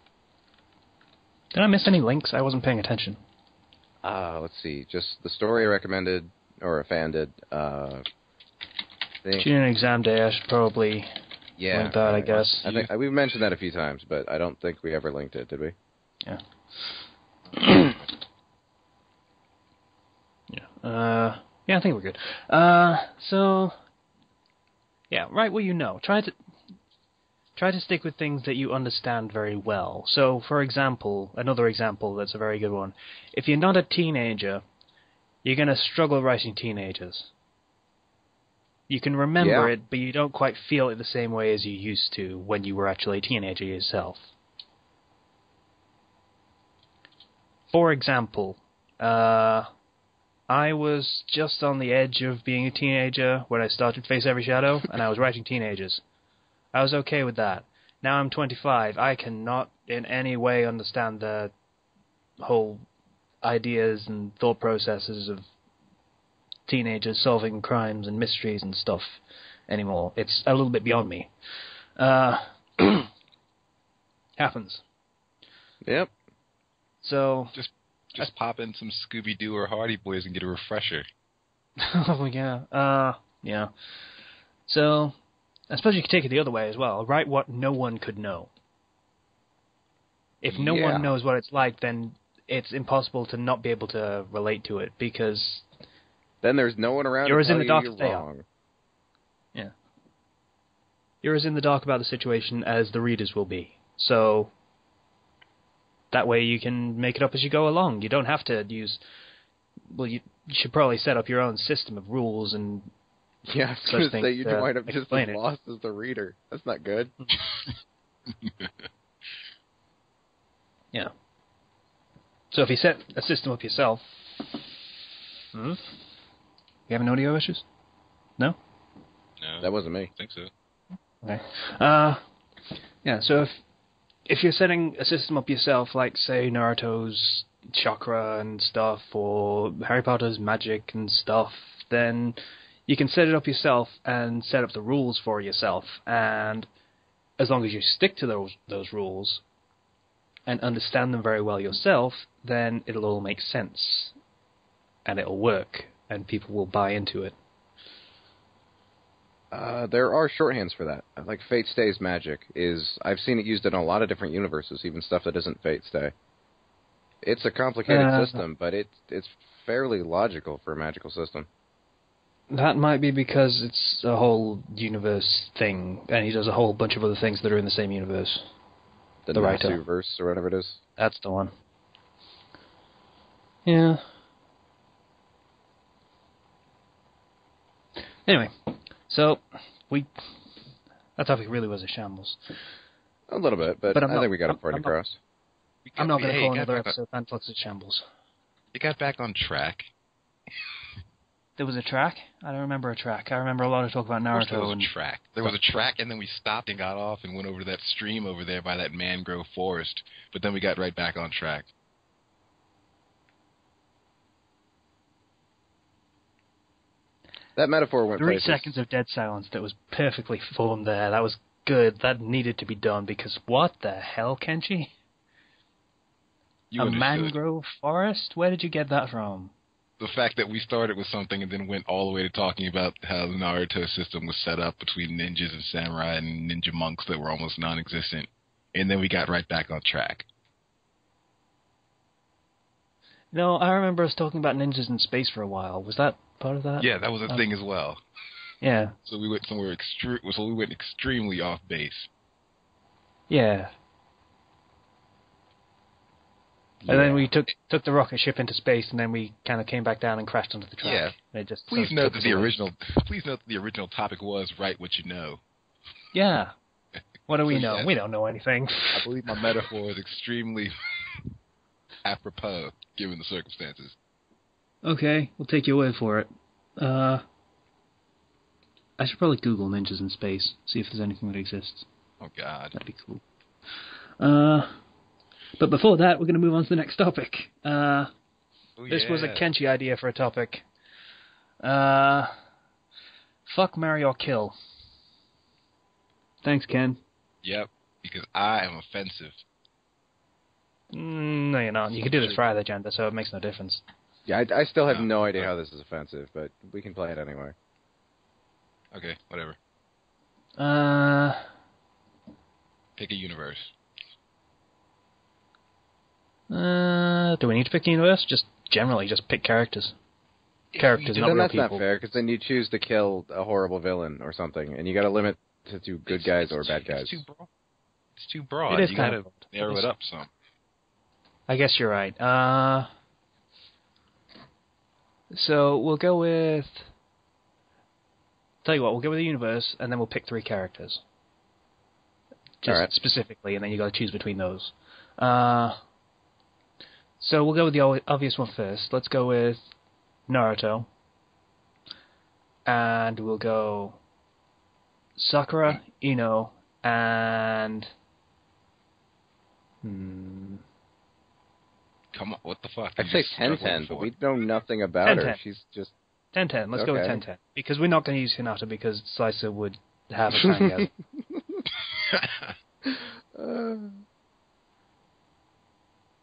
Did I miss any links? I wasn't paying attention. Let's see. Just the story I recommended, or a fan did. Chunin Exam Day, I should probably link that, I guess. I think we've mentioned that a few times, but I don't think we ever linked it, did we? Yeah. Yeah, I think we're good. So, yeah, write what you know. Try to stick with things that you understand very well. So, for example, another example that's a very good one. If you're not a teenager, you're going to struggle writing teenagers. You can remember it, but you don't quite feel it the same way as you used to when you were actually a teenager yourself. For example, I was just on the edge of being a teenager when I started Face Every Shadow, and I was writing teenagers. I was okay with that. Now I'm 25. I cannot in any way understand the whole ideas and thought processes of teenagers solving crimes and mysteries and stuff anymore. It's a little bit beyond me. Happens. Yep. So Just pop in some Scooby-Doo or Hardy Boys and get a refresher. oh yeah. Yeah. So I suppose you could take it the other way as well. Write what no one could know. If no one knows what it's like, then it's impossible to not be able to relate to it, because then there's no one around you're to as tell in the you dark you're as they wrong. are. Yeah. You're as in the dark about the situation as the readers will be. So that way you can make it up as you go along. You don't have to use... Well, you should probably set up your own system of rules and Yeah, I was going to say, you wind up just as lost as the reader. That's not good. Yeah. So if you set a system up yourself... You having audio issues? No? No. That wasn't me. I think so. Okay. Yeah, so if you're setting a system up yourself, like, say, Naruto's chakra and stuff, or Harry Potter's magic and stuff, then you can set it up yourself and set up the rules for yourself. And as long as you stick to those rules and understand them very well yourself, then it'll all make sense. And it'll work, and people will buy into it. There are shorthands for that. Like Fate Stay's magic I've seen it used in a lot of different universes, even stuff that isn't Fate Stay. It's a complicated system, but it's fairly logical for a magical system. That might be because it's a whole universe thing, and he does a whole bunch of other things that are in the same universe. The writer. Verse or whatever it is. That's the one. Yeah. Anyway, so that topic really was a shambles. A little bit, but I think we got a point across. I'm not going to call another episode Fandom Flux a shambles. It got back on track. There was a track? I don't remember a track. I remember a lot of talk about Naruto. There was a track. There was a track, and then we stopped and got off and went over to that stream over there by that mangrove forest. But then we got right back on track. That metaphor went 3 seconds of dead silence that was perfectly formed there. That was good. That needed to be done, because what the hell, Kenchi? You understood. Mangrove forest? Where did you get that from? The fact that we started with something and then went all the way to talking about how the Naruto system was set up between ninjas and samurai and ninja monks that were almost non-existent. And then we got right back on track. No, I remember us talking about ninjas in space for a while. Was that part of that? Yeah, that was a thing as well. Yeah. So we went somewhere we went extremely off base. Yeah. And then we took the rocket ship into space, and then we kind of came back down and crashed onto the track. Yeah. And it just Please note that the original topic was write what you know. Yeah. What do we know? Yeah. We don't know anything. I believe my metaphor is extremely apropos, given the circumstances. Okay, we'll take your word for it. I should probably Google ninjas in space, see if there's anything that exists. Oh, God. That'd be cool. But before that, we're going to move on to the next topic. This was a Kenchi idea for a topic. Fuck, marry, or kill. Thanks, Ken. Yep, because I am offensive. No, you're not. You can do this for either gender, so it makes no difference. Yeah, I still have no idea how this is offensive, but we can play it anyway. Okay, whatever. Pick a universe. Do we need to pick a universe? Just generally, just pick characters. Characters, not real that's people. Not fair, because then you choose to kill a horrible villain or something, and you got to limit to good guys or bad guys. It's too broad. It is you got to narrow it up some. I guess you're right. So we'll go with... Tell you what, we'll go with the universe, and then we'll pick 3 characters. Just specifically, and then you got to choose between those. So we'll go with the obvious one first. Let's go with Naruto. And we'll go Sakura, Ino, and... Come on, what the fuck? I'd say 10-10, but we know nothing about 10-10. her. She's just... 10-10, let's go with 10-10. Because we're not going to use Hinata because Saisa would have a Sangyas.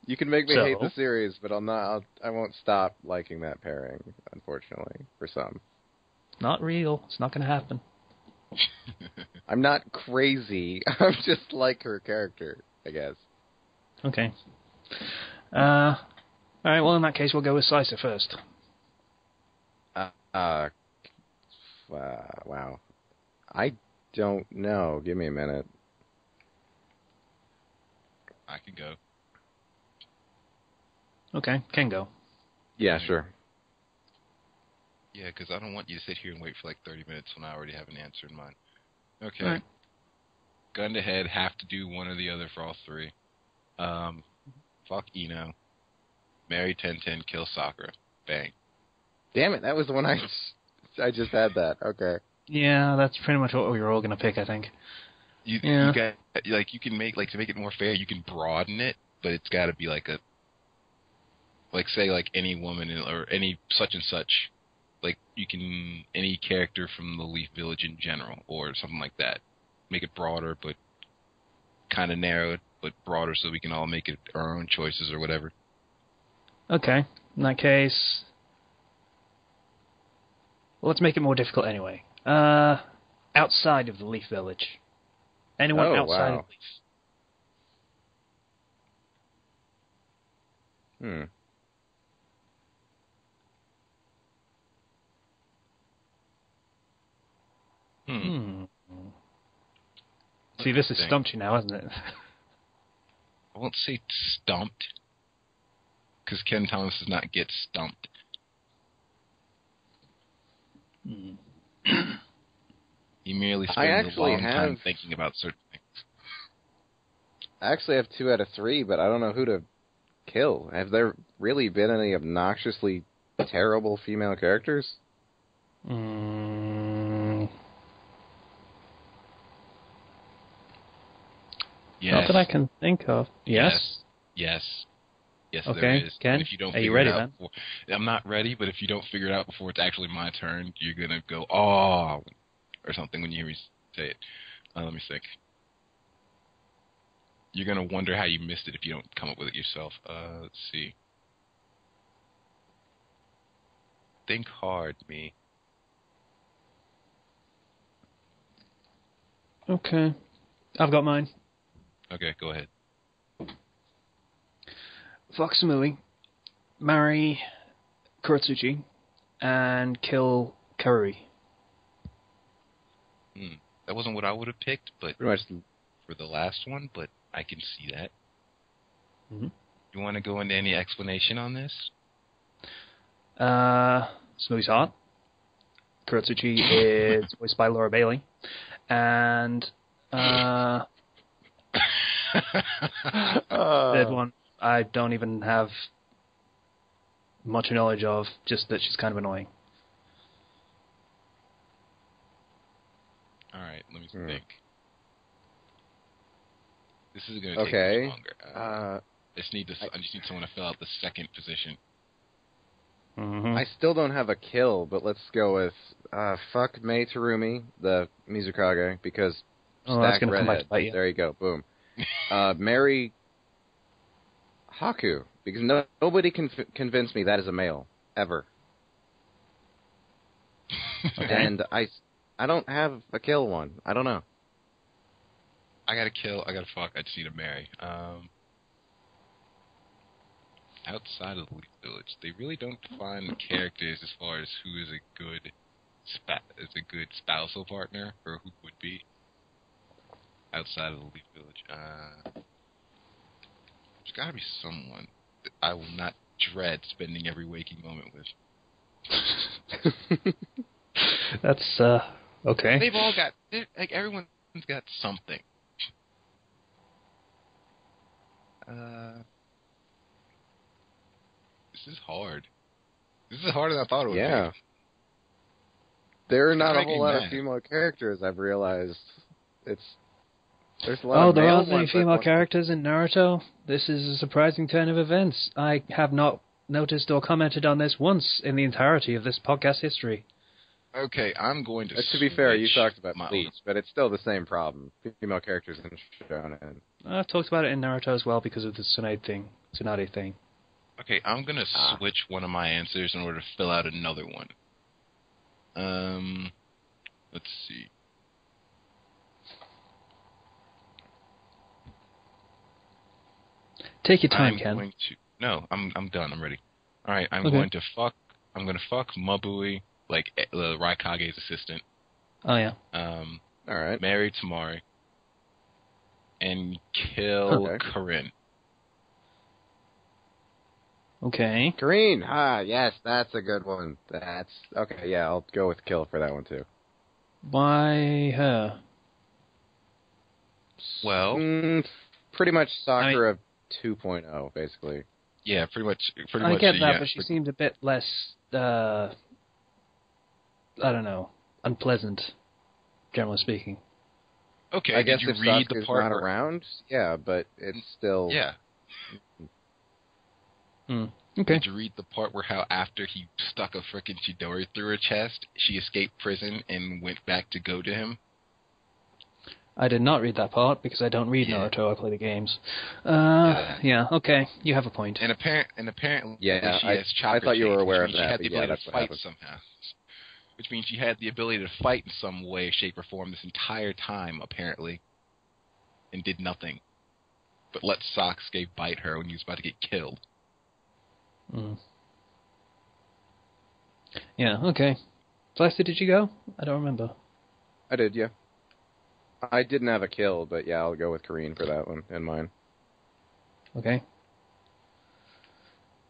You can make me hate the series, but I won't stop liking that pairing, unfortunately, for some. Not real. It's not going to happen. I'm not crazy. I'm just like her character, I guess. Okay. Alright, well, in that case, we'll go with Saisa first. Wow. I don't know. Give me a minute. I can go. Okay, can go. Yeah, sure. Yeah, because I don't want you to sit here and wait for like 30 minutes when I already have an answer in mind. Okay. Right. Gun to head, have to do one or the other for all three. Fuck Ino. Marry 10-10, kill Sakura. Bang. Damn it, that was the one I just had that. Okay. Yeah, that's pretty much what we were all going to pick, I think. You got, like, you can make, like, to make it more fair, you can broaden it, but it's got to be like a, like, say, like, any woman or any such and such. Like, you can, any character from the Leaf Village in general, or something like that. Make it broader, but kind of narrow it, but broader so we can all make it our own choices or whatever. Okay. In that case... Well, let's make it more difficult anyway. Outside of the Leaf Village. Anyone outside of Leaf? See, this has stumped you now, hasn't it? I won't say stumped, because Ken Thomas does not get stumped. He merely spends a long time thinking about certain things. I actually have 2 out of 3, but I don't know who to kill. Have there really been any obnoxiously terrible female characters? Yes. Not that I can think of. Yes? Yes, okay. there is. Ken, if you don't are you figure ready it out then? I'm not ready, but if you don't figure it out before it's actually my turn, you're going to go, oh, or something when you hear me say it. Let me think. You're going to wonder how you missed it if you don't come up with it yourself. Let's see. Think hard, me. Okay. I've got mine. Okay, go ahead. Fuck Samui, marry Kurotsuchi, and kill Karui. That wasn't what I would have picked, but pretty much for the last one, but I can see that. Mm-hmm. You want to go into any explanation on this? Samui's hot. Kurotsuchi is voiced by Laura Bailey. And third one, I don't even have much knowledge of, just that she's kind of annoying. Alright, let me think. This is going to take much longer. I just need someone to fill out the second position. Mm-hmm. I still don't have a kill, but let's go with fuck Mei Terumi, the Mizukage, because stack redhead. There you go, boom. Marry Haku, because nobody can convince me that is a male, ever. Okay. And I don't have a kill one. I don't know. I got to kill, I got to fuck, I just need to marry. Outside of the Leaf Village, they really don't define characters as far as who is a good spousal partner, or who would be outside of the Leaf Village. There's got to be someone that I will not dread spending every waking moment with. That's okay. They've all got, like, everyone's got something. This is hard. This is harder than I thought it would Yeah. be. There are not a making whole me lot of mad. female characters, I've realized. There's a lot of there male aren't any ones female characters in Naruto? This is a surprising turn of events. I have not noticed or commented on this once in the entirety of this podcast history. Okay, I'm going to To be fair, you switch talked about my Bleach, but it's still the same problem. Female characters in Shonen. I've talked about it in Naruto as well because of the Tsunade thing. Okay, I'm going to switch one of my answers in order to fill out another one. Let's see. Take your time, Ken. No, I'm done. I'm ready. All right, I'm Okay. going to fuck Mabui, like the Raikage's assistant. Oh, yeah. All right. Marry Tamari. And kill Okay. Corinne. Okay. Green! Yes, that's a good one. That's... Okay, yeah, I'll go with kill for that one, too. Why her? Well... pretty much Sakura 2.0, basically. Yeah, pretty much. I get that, yeah. but she seemed a bit less, I don't know, unpleasant, generally speaking. Okay, I guess did you if read Sasuke's the part not where... around, yeah, but it's still... Yeah. Okay. Did you read the part where how after he stuck a frickin' Chidori through her chest, she escaped prison and went back to go to him? Uh, I did not read that part because I don't read Yeah. Naruto. I play the games. Yeah. Okay. You have a point. And apparently, Yeah, she has chakra I thought you were change, aware which of means she that, had the but yeah, ability that's to what fight happened. somehow. Which means she had the ability to fight in some way, shape, or form this entire time, apparently, and did nothing. But let Sasuke bite her when he was about to get killed. Mm. Yeah. Okay. Felicity, did you go? I don't remember. I did, yeah. I didn't have a kill, but yeah, I'll go with Kareen for that one in mine. Okay.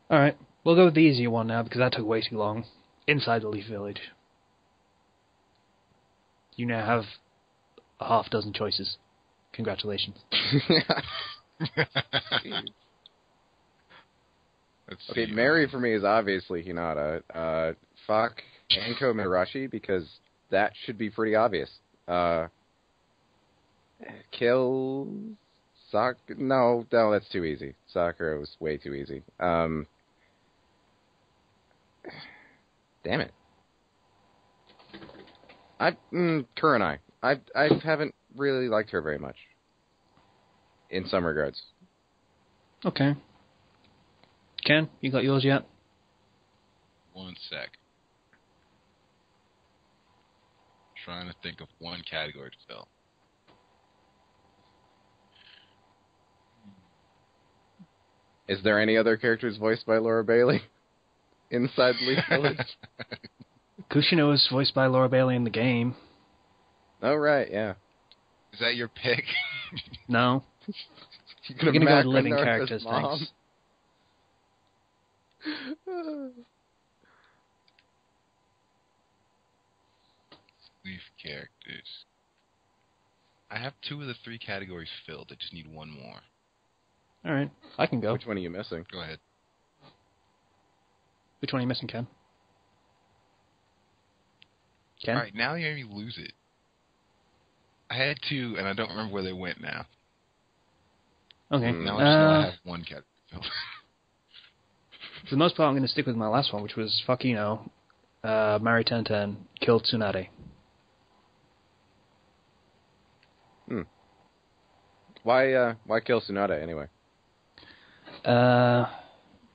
All right. We'll go with the easier one now because that took way too long. Inside the Leaf Village. You now have a half dozen choices. Congratulations. Let's Okay, see, Mary for me is obviously Hinata. Fuck Anko Mirashi, because that should be pretty obvious. Kill... No, that's too easy. Sakura was way too easy. Damn it. Kurenai. I haven't really liked her very much. In some regards. Okay. Ken, you got yours yet? One sec. Trying to think of one category to fill. Is there any other characters voiced by Laura Bailey inside Leaf Village? Kushino was voiced by Laura Bailey in the game. Oh, right, yeah. Is that your pick? No. You're We're going to go with living Naruto's characters, mom. thanks. Leaf characters. I have 2 of the 3 categories filled. I just need one more. All right. I can go. Which one are you missing? Go ahead. Which one are you missing, Ken? Ken? All right, now you made me lose it. I had 2, and I don't remember where they went now. Okay. Now I just know I have one category filled. For the most part, I'm going to stick with my last one, which was Fakino, marry Tenten, kill Tsunade. Why kill Tsunade anyway?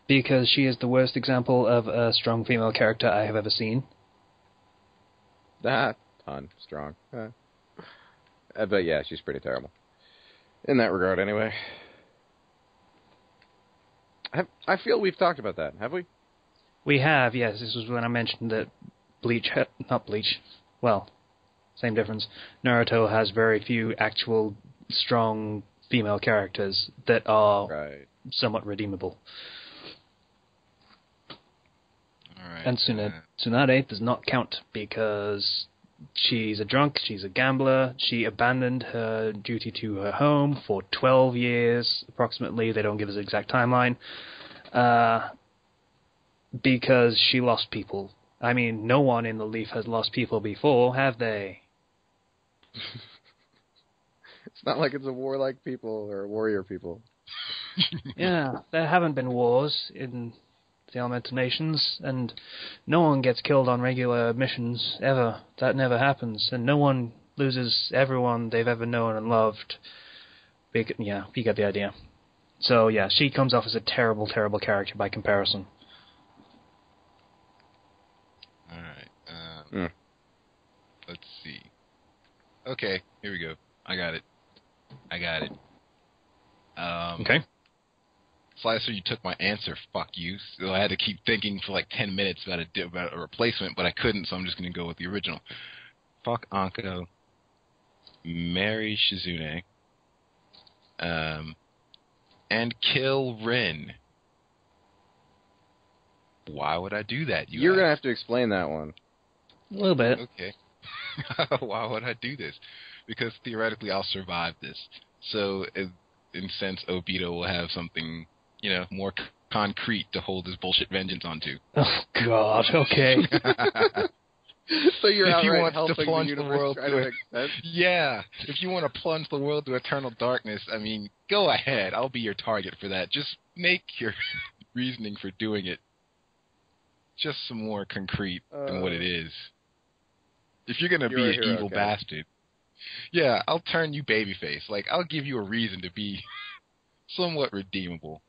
Because she is the worst example of a strong female character I have ever seen. That strong. But yeah, she's pretty terrible. In that regard, anyway. I feel we've talked about that, have we? We have, yes. This was when I mentioned that not Bleach, well, same difference. Naruto has very few actual strong female characters that are somewhat redeemable. All right. And Tsunade does not count because she's a drunk, she's a gambler, she abandoned her duty to her home for 12 years, approximately. They don't give us an exact timeline. Because she lost people. I mean, no one in the Leaf has lost people before, have they? It's not like it's a warlike people or warrior people. Yeah, there haven't been wars in the Elemental Nations, and no one gets killed on regular missions, ever. That never happens, and no one loses everyone they've ever known and loved. Yeah, you get the idea. So, yeah, she comes off as a terrible, terrible character by comparison. Alright, let's see. Okay, here we go. I got it. Okay. Slicer, you took my answer. Fuck you. So I had to keep thinking for like 10 minutes about a replacement, but I couldn't, so I'm just going to go with the original. Fuck Anko. Marry Shizune. And kill Rin. Why would I do that? You're going to have to explain that one. A little bit. Okay. Why would I do this? Because theoretically I'll survive this. So, in a sense, Obito will have something, more concrete to hold his bullshit vengeance onto. Oh, God, okay. So you're if outright he wants helping to plunge the the world try to make sense? Yeah, if you want to plunge the world to eternal darkness, I mean, go ahead. I'll be your target for that. Just make your reasoning for doing it just some more concrete than what it is. If you're gonna be an evil bastard, yeah, I'll turn you babyface. Like, I'll give you a reason to be somewhat redeemable.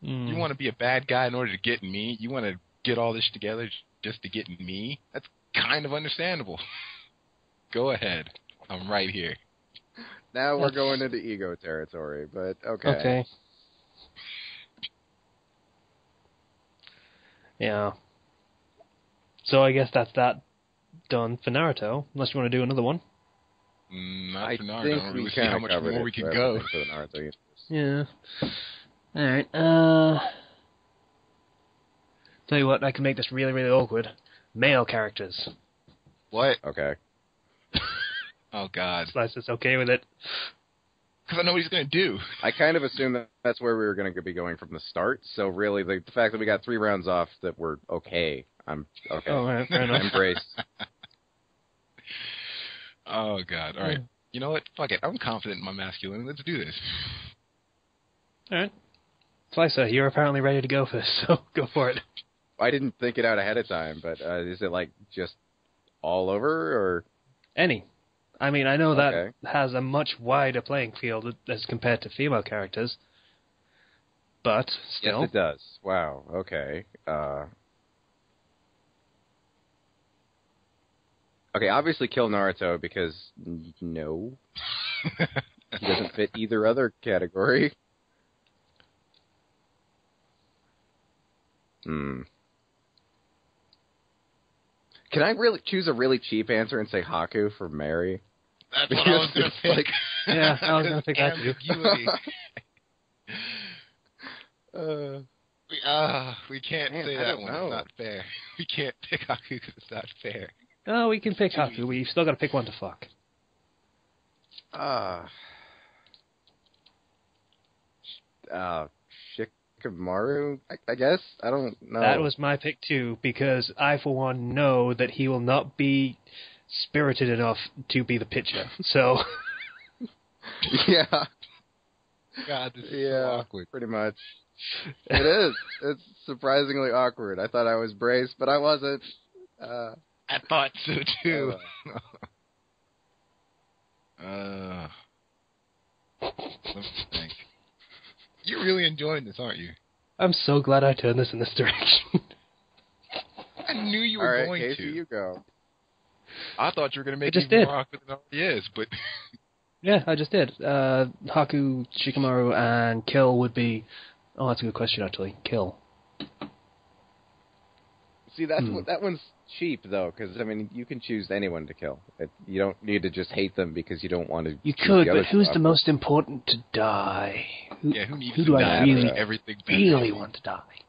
You want to be a bad guy in order to get me? You want to get all this together just to get me? That's kind of understandable. Go ahead. I'm right here. Now we're going into ego territory, but okay. Okay. Yeah. So I guess that's that done for Naruto, unless you want to do another one. Not for Naruto. Think I don't really see how much more we can go. For the Naruto universe. Yeah. Alright, tell you what, I can make this really, really awkward. Male characters. What? Okay. Oh, God. Slicer's okay with it. Because I know what he's going to do. I kind of assumed that's where we were going to be going from the start, so really, the fact that we got 3 rounds off that were okay, I'm okay. Oh, right, fair enough. Embrace. Oh, God. All right. You know what? Fuck it. I'm confident in my masculinity. Let's do this. Alright. Slicer, you're apparently ready to go for this, so go for it. I didn't think it out ahead of time, but is it like just all over, or? Any. I mean, I know that has a much wider playing field as compared to female characters, but still. Yes, it does. Wow, okay. Okay, obviously kill Naruto because no. He doesn't fit either other category. Can I really choose a really cheap answer and say Haku for Mary? That's what I was going to pick. Yeah, I was going to pick that too. We can't say that one. It's not fair. We can't pick Haku because it's not fair. No, we can pick Haku. We've still got to pick one to fuck. Shikamaru, I guess? I don't know. That was my pick too, because I, for one, know that he will not be spirited enough to be the pitcher. So. Yeah. God, this is so awkward. Pretty much. It is. It's surprisingly awkward. I thought I was braced, but I wasn't. I thought so too. Let me think. You're really enjoying this, aren't you? I'm so glad I turned this in this direction. I knew you were going Casey, to. You go. I thought you were going to make it more awkward than it already is, but... Yeah, I just did. Haku, Shikamaru, and Kill would be... Oh, that's a good question, actually. Kill. See, that one's cheap, though, because, I mean, you can choose anyone to kill. You don't need to just hate them because you don't want to... You could, but who's the most important to die? Who do I really want to die?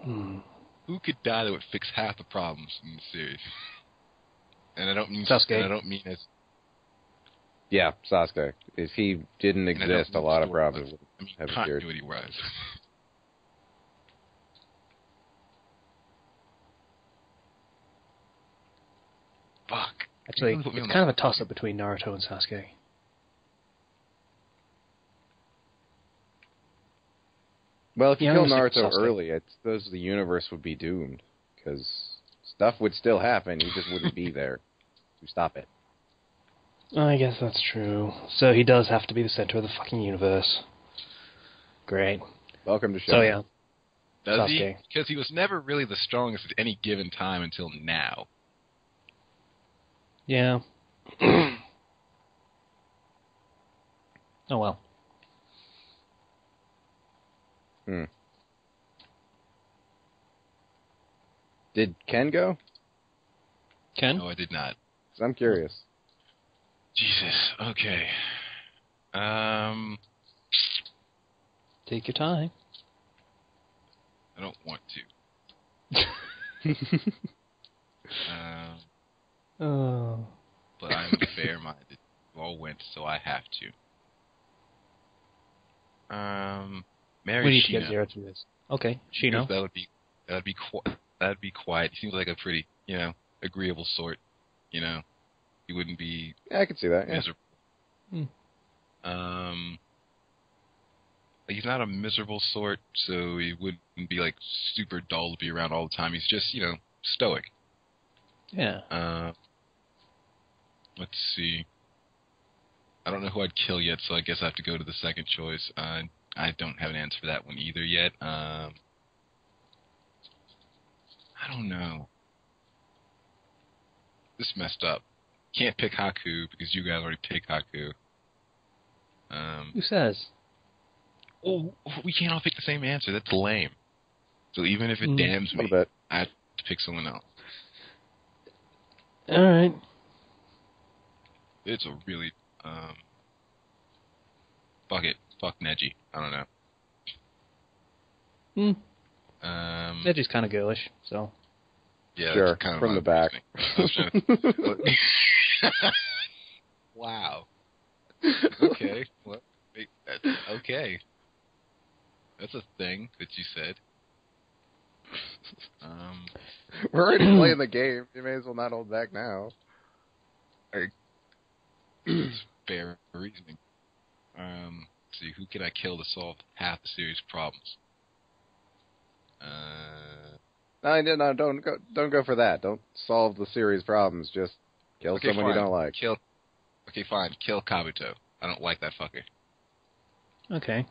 Who could die that would fix half the problems in the series? And I don't mean... Sasuke. And I don't mean as... Yeah, Sasuke. If he didn't exist, a lot of problems would have appeared. Continuity-wise. Actually, it's kind of a toss-up between Naruto and Sasuke. Well, if you kill Naruto early, I suppose the universe would be doomed, because stuff would still happen, he just wouldn't be there to stop it. I guess that's true. So he does have to be the center of the fucking universe. Great. Welcome to show. So yeah. Does Sasuke. he? Because he was never really the strongest at any given time until now. Yeah. Oh well. Did Ken go? Ken? No, I did not. 'Cause I'm curious. Jesus. Okay. Take your time. I don't want to. Oh. But I'm fair-minded. You all went, so I have to. Marry We need to Shino. get Zero to this. Okay, Shino. That would be quiet. He seems like a pretty, agreeable sort. He wouldn't be Yeah, I can see that. Yeah. miserable. He's not a miserable sort, so he wouldn't be like super dull to be around all the time. He's just, stoic. Yeah. Let's see. I don't know who I'd kill yet, so I guess I have to go to the second choice. I don't have an answer for that one either yet. I don't know. This messed up. Can't pick Haku because you guys already picked Haku. Who says? Well, we can't all pick the same answer. That's lame. So even if it damns me, I have to pick someone else. All right. It's a really fuck it. Fuck Neji. I don't know. Neji's kind of girlish, so. Yeah, sure. That's kind of from the back. Wow. Okay. Well, okay. That's a thing that you said. We're already playing the game. You may as well not hold back now. It's fair reasoning. Let's see, who can I kill to solve half the series' problems? No, don't go for that. Don't solve the series problems. Just kill someone you don't like. Okay, fine. Kill Kabuto. I don't like that fucker. Okay.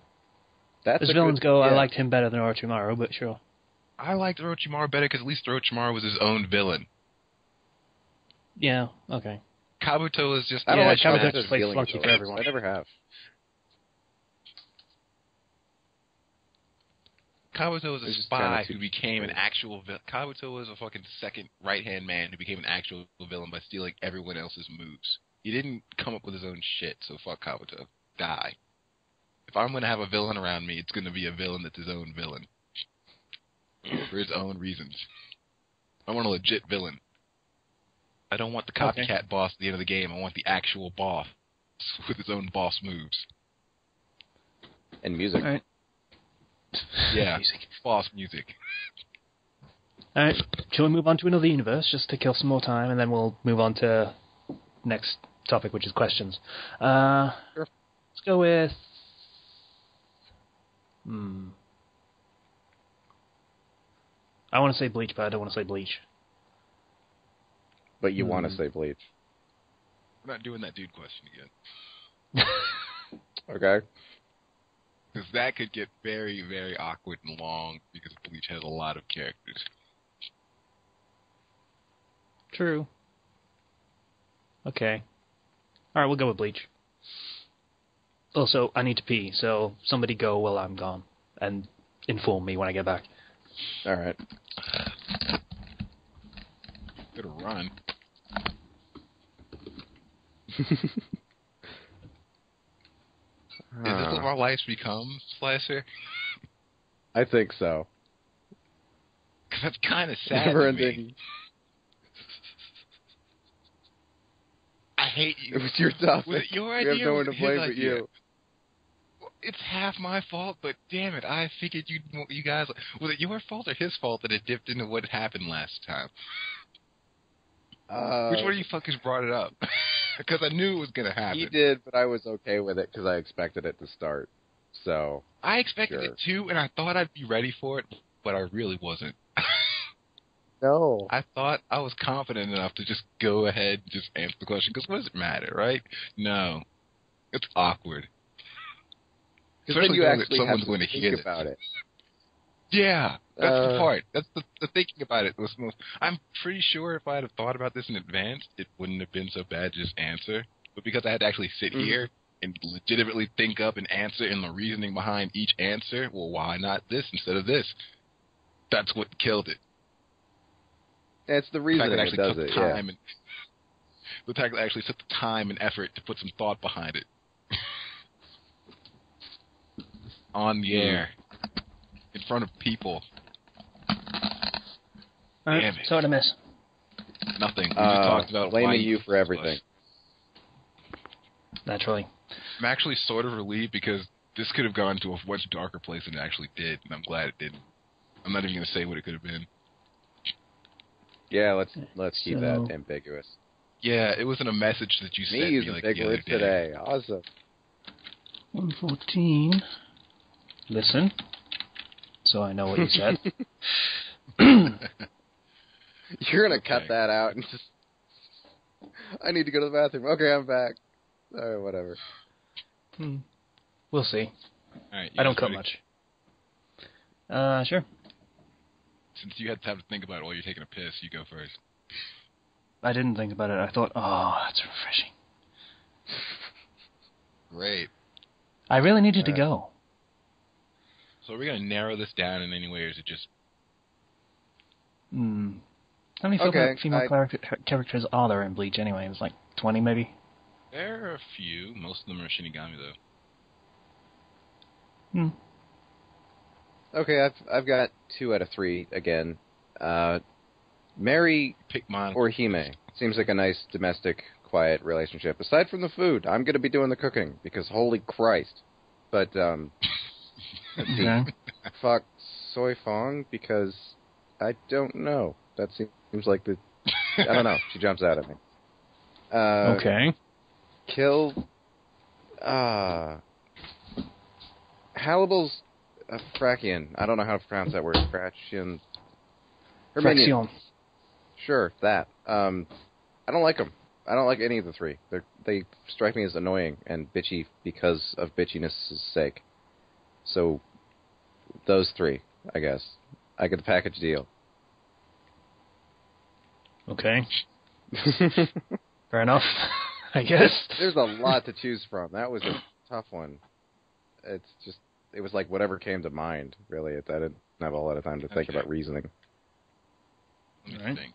That's As villains go, I liked him better than Orochimaru, but sure. I liked Orochimaru better because at least Orochimaru was his own villain. Yeah, okay. Kabuto is just... I don't like Kabuto Kabuto's just plays feelings flunky though. for everyone. I never have. Kabuto was a spy who became an actual villain. Kabuto was a fucking second right-hand man who became an actual villain by stealing everyone else's moves. He didn't come up with his own shit, so fuck Kabuto. Die. If I'm going to have a villain around me, it's going to be a villain that's his own villain. For his own reasons. I want a legit villain. I don't want the copycat boss at the end of the game. I want the actual boss with his own boss moves. And music. All right. Yeah, Music. boss music. Alright, shall we move on to another universe just to kill some more time, and then we'll move on to next topic, which is questions. Sure. Let's go with... I want to say Bleach, but I don't want to say Bleach. But you want to say Bleach. We're not doing that dude question again. Okay. Because that could get very, very awkward and long, because Bleach has a lot of characters. True. Okay. Alright, we'll go with Bleach. Also, I need to pee, so somebody go while I'm gone, and inform me when I get back. Alright. Good run. Is this what our lives become, Slicer? I think so. Because that's kind of sad Never to ending. me. I hate you. It was your topic. Was it your We idea? have no one to Was it blame his but idea? you. It's half my fault, but damn it, I figured you guys... Was it your fault or his fault that it dipped into what happened last time? Which one of you fuckers brought it up? Because I knew it was going to happen. He did, but I was okay with it because I expected it to start. So I expected it too, and I thought I'd be ready for it, but I really wasn't. No. I thought I was confident enough to just go ahead and just answer the question, because what does it matter, right? No. It's awkward. Because then you actually someone's have going to to hear think about it. Yeah, that's the part. That's the thinking about it was most. I'm pretty sure if I had thought about this in advance, it wouldn't have been so bad to just answer. But because I had to actually sit here and legitimately think up an answer and the reasoning behind each answer, well, why not this instead of this? That's what killed it. It's the reasoning that does it, yeah. The fact that I actually took the time and effort to put some thought behind it. On the air. In front of people. Damn it. So what I miss? Nothing. We just talked about blaming you for everything. Naturally. I'm actually sort of relieved because this could have gone to a much darker place than it actually did, and I'm glad it didn't. I'm not even going to say what it could have been. Yeah, let's keep that ambiguous. Yeah, it wasn't a message that you sent me like the other day. Today. Awesome. 114. Listen. So I know what you said. You're going to cut that out and just... I need to go to the bathroom. Okay, I'm back. All right, whatever. We'll see. All right, I don't cut much. Sure. Since you had time to think about it while you're taking a piss, you go first. I didn't think about it. I thought, oh, that's refreshing. Great. I really needed to go. So are we going to narrow this down in any way, or is it just... How many female characters are there in Bleach anyway? It was like 20 maybe? There are a few. Most of them are Shinigami, though. Okay, I've got 2 out of 3 again. Mary or Hime seems like a nice domestic, quiet relationship. Aside from the food, I'm going to be doing the cooking because holy Christ. But let's see. Fuck Soy Fong because I don't know. That seems like the... I don't know. She jumps out at me. Okay. Kill... Hallibal's Frakian. I don't know how to pronounce that word. Frakian. Fraction. Sure, that. I don't like them. I don't like any of the 3. They strike me as annoying and bitchy because of bitchiness' sake. So, those 3, I guess. I get the package deal. Okay. Fair enough, I guess. There's a lot to choose from. That was a tough one. It's just, it was like whatever came to mind, really. I didn't have a lot of time to think about reasoning. Let me think.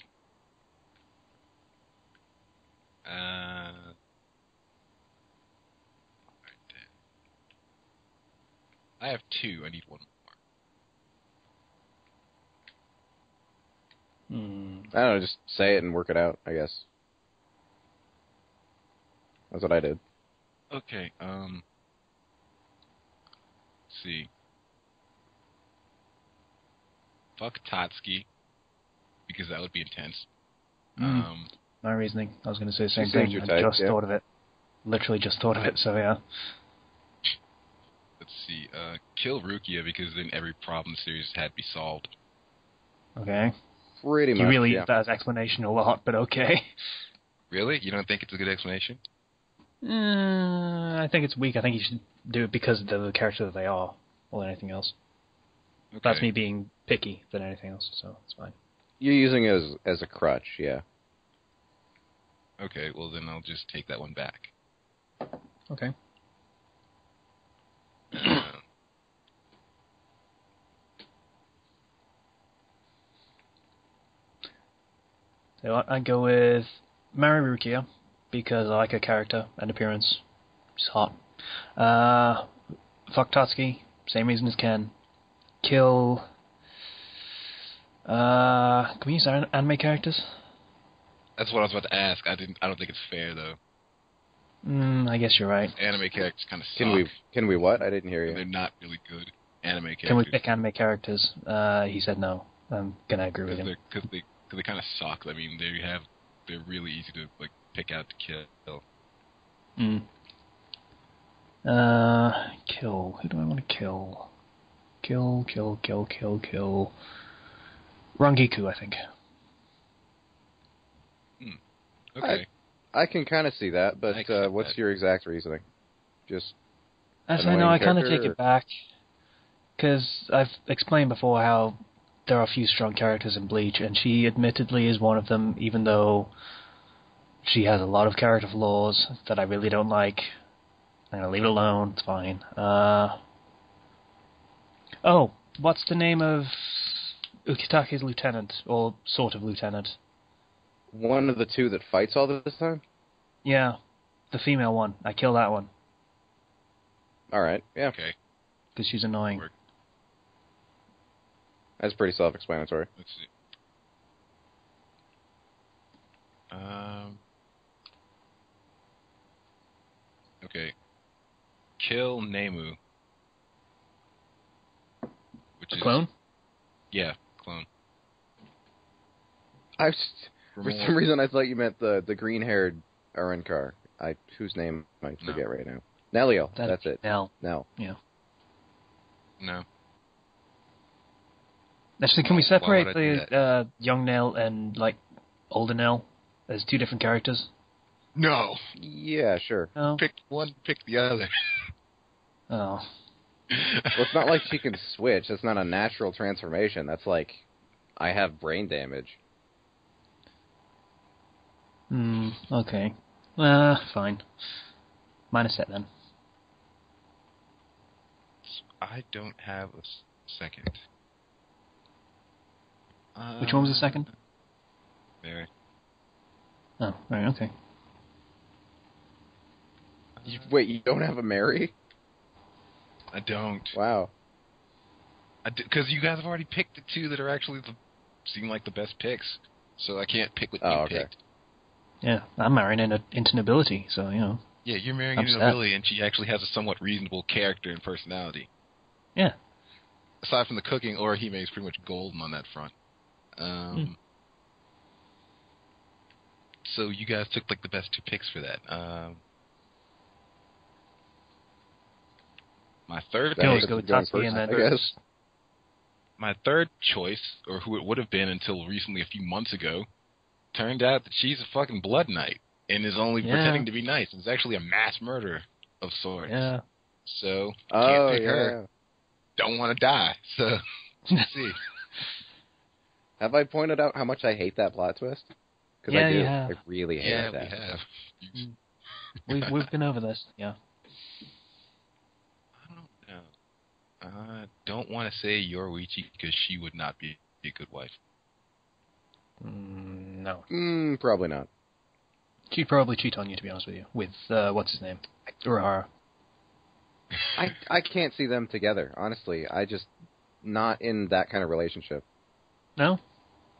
I have 2. I need 1 more. I don't know, just say it and work it out, I guess. That's what I did. Okay, let's see. Fuck Tatsuki, because that would be intense. My reasoning. I was going to say the same She thing. seems your I type, just thought of it. Literally just thought of it, so yeah. Let's see. Kill Rukia, because then every problem the series had to be solved. Okay. Pretty much, You really use that as explanation a lot, but okay. Really? You don't think it's a good explanation? I think it's weak. I think you should do it because of the character that they are, more than anything else. Okay. That's me being picky than anything else, so it's fine. You're using it as a crutch, yeah. Okay, well then I'll just take that one back. Okay. So I'd go with marry Rukia, because I like her character and appearance. She's hot. Fuck Tatsuki, same reason as Ken. Kill... can we use anime characters? That's what I was about to ask. I don't think it's fair, though. I guess you're right. Anime characters kind of suck. Can we what? I didn't hear you. They're not really good anime characters. Can we pick anime characters? He said no. I'm gonna agree with him. Because they kind of suck. I mean, there you have they're really easy to like pick out to kill. Kill. Who do I want to kill? Kill. Rangiku, I think. Okay. I can kind of see that, but what's your exact reasoning? Just As I know, I kind of take it back, because I've explained before how there are a few strong characters in Bleach, and she admittedly is one of them, even though she has a lot of character flaws that I really don't like. I'm going to leave it alone, it's fine. What's the name of Ukitake's lieutenant, or sort of lieutenant? One of the two that fights all this time? Yeah, the female one. I kill that one. Alright, yeah. Okay. Because she's annoying. That's pretty self-explanatory. Let's see. Okay. Kill Nemu. Which is clone? Yeah, clone. For some reason, I thought you meant the green-haired Arankar. Whose name I forget right now. Nellio. That's it. Nell. Yeah. No. Actually, can we separate the young Nell and older Nell as two different characters? No. Yeah, sure. No. Pick one, pick the other. Oh. Well, it's not like she can switch. That's not a natural transformation. That's like, I have brain damage. Okay. Fine. Minus it then. I don't have a second. Which one was the second? Mary. Oh, right, okay. Wait, you don't have a Mary? I don't. Wow. Because you guys have already picked the two that are actually seem like the best picks, so I can't pick what you picked. Yeah, I'm marrying into nobility, so, you know. Yeah, you're marrying into nobility, and she actually has a somewhat reasonable character and personality. Yeah. Aside from the cooking, Orihime is pretty much golden on that front. So you guys took the best two picks for that. My third pick, my third choice, or who it would have been until recently, a few months ago, turned out that she's a fucking blood knight and is only pretending to be nice. It's actually a mass murderer of sorts. Yeah. So can't pick her. Don't want to die. So let's see. Have I pointed out how much I hate that plot twist? Because I do. You have. I really hate that. Yeah, we have. We've been over this. Yeah. I don't know. I don't want to say Yoruichi because she would not be a good wife. No. Probably not. She'd probably cheat on you, to be honest with you. With, what's his name? Urahara. I can't see them together, honestly. Not in that kind of relationship. No?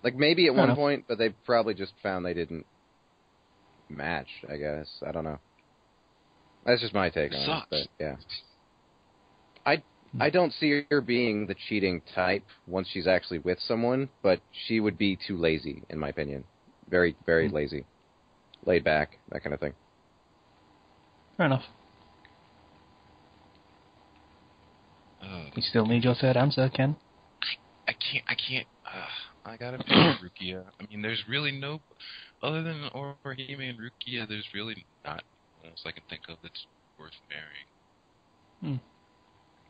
Like, maybe at one point, but they probably just found they didn't match, I guess. I don't know. That's just my take on it, but yeah. I don't see her being the cheating type once she's actually with someone, but she would be too lazy, in my opinion. Very, very lazy. Laid back, that kind of thing. Fair enough. We still need your third answer, Ken. I can't. I gotta pick Rukia. I mean, there's really no... Other than Orihime and Rukia, there's really not one else I can think of that's worth marrying.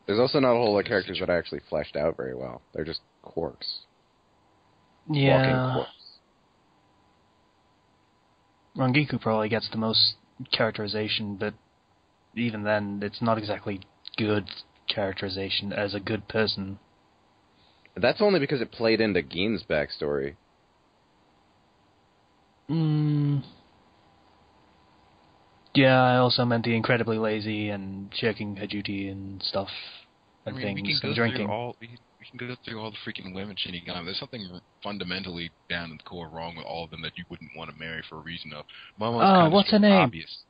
There's also not a whole lot of characters that are actually fleshed out very well. They're just quirks. Yeah. Walking quirks. Rangiku probably gets the most characterization, but even then, it's not exactly good characterization as a good person. That's only because it played into Gin's backstory. Yeah, I also meant the incredibly lazy and shirking her duty and stuff and things and drinking. We can go through all the freaking women Shinigami. There's something fundamentally down in the core wrong with all of them that you wouldn't want to marry for a reason of. What's her name? Obvious.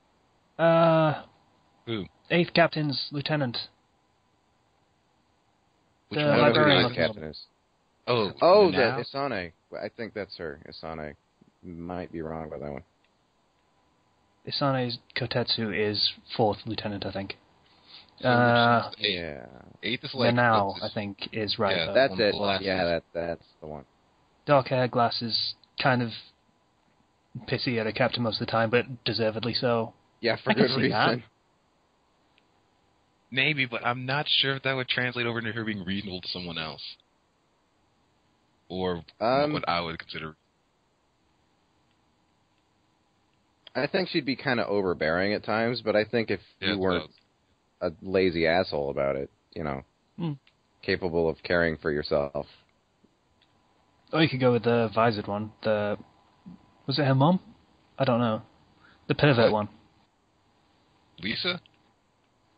Who? 8th Captain's Lieutenant. Which one of the captain is? Oh, that Isane. I think that's her, Isane. might be wrong about that one. Isane Kotetsu is 4th lieutenant, I think. So Yeah. 8th is like... Now, I think, is right. Yeah, That's one of it. the last Yeah, that's the one. Dark hair, glasses, kind of pissy at a captain most of the time, but deservedly so. Yeah, for I can good see reason. that. Maybe, but I'm not sure if that would translate over into her being reasonable to someone else. Or what I would consider... I think she'd be kind of overbearing at times, but I think if you weren't a lazy asshole about it, capable of caring for yourself. Or you could go with the visored one. Was it her mom? I don't know. The pervert one. Lisa?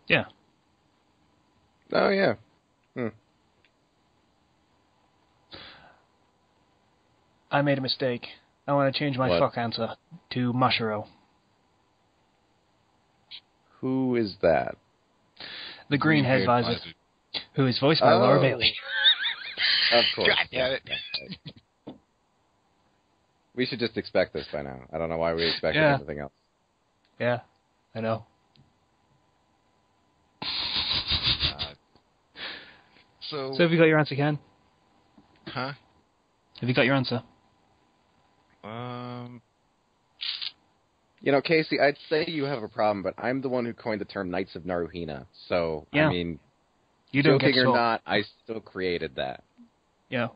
Yeah. Oh, yeah. I made a mistake. I want to change my fuck answer to Mashiro. Who is that? The green-haired visor, who is voiced by Laura Bailey. Of course. God damn it. We should just expect this by now. I don't know why we expected anything else. Yeah, I know. So have you got your answer, Ken? Huh? Have you got your answer? Casey, I'd say you have a problem, but I'm the one who coined the term Knights of Naruhina. So, yeah. I mean, you don't joking get or not, I still created that. Yeah.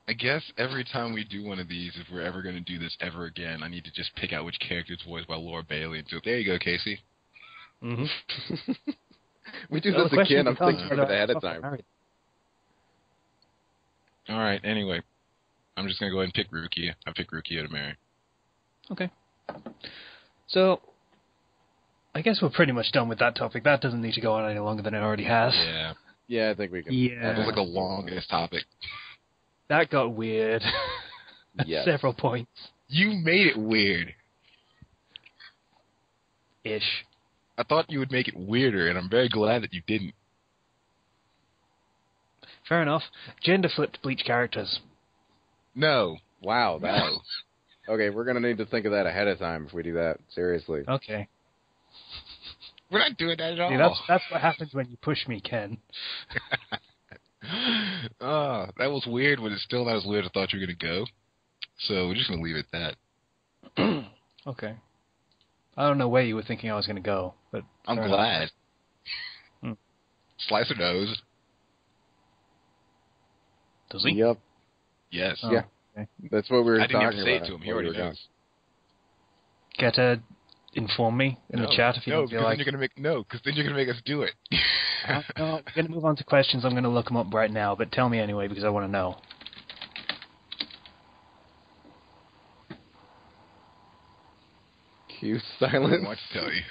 I guess every time we do one of these, if we're ever going to do this ever again, I need to just pick out which character is voiced by Laura Bailey and do it. There you go, Casey. Mm-hmm. We do this again. I'm thinking of it ahead of time. All right, anyway. I'm just going to go ahead and pick Rukia. I pick Rukia to marry. Okay. So, I guess we're pretty much done with that topic. That doesn't need to go on any longer than it already has. Yeah. Yeah, I think we can. Yeah. That was like the longest topic. That got weird. At several points. You made it weird. Ish. I thought you would make it weirder, and I'm very glad that you didn't. Fair enough. Gender-flipped Bleach characters. No. Wow, that... Okay, we're going to need to think of that ahead of time if we do that. Seriously. Okay. We're not doing that at all. See, that's what happens when you push me, Ken. That was weird, but it's still not as weird as I thought you were going to go. So we're just going to leave it at that. Okay. I don't know where you were thinking I was going to go, but... I'm glad. Slicer knows. Does he? Yep. Yes. Yeah. Okay. That's what we were talking about. I didn't have to say it to him. He already knows. Care to inform me in the chat if you don't feel like... because then you're going to make us do it. No, I'm going to move on to questions. I'm going to look them up right now, but tell me anyway because I want to know. Cue silence. I don't want to tell you.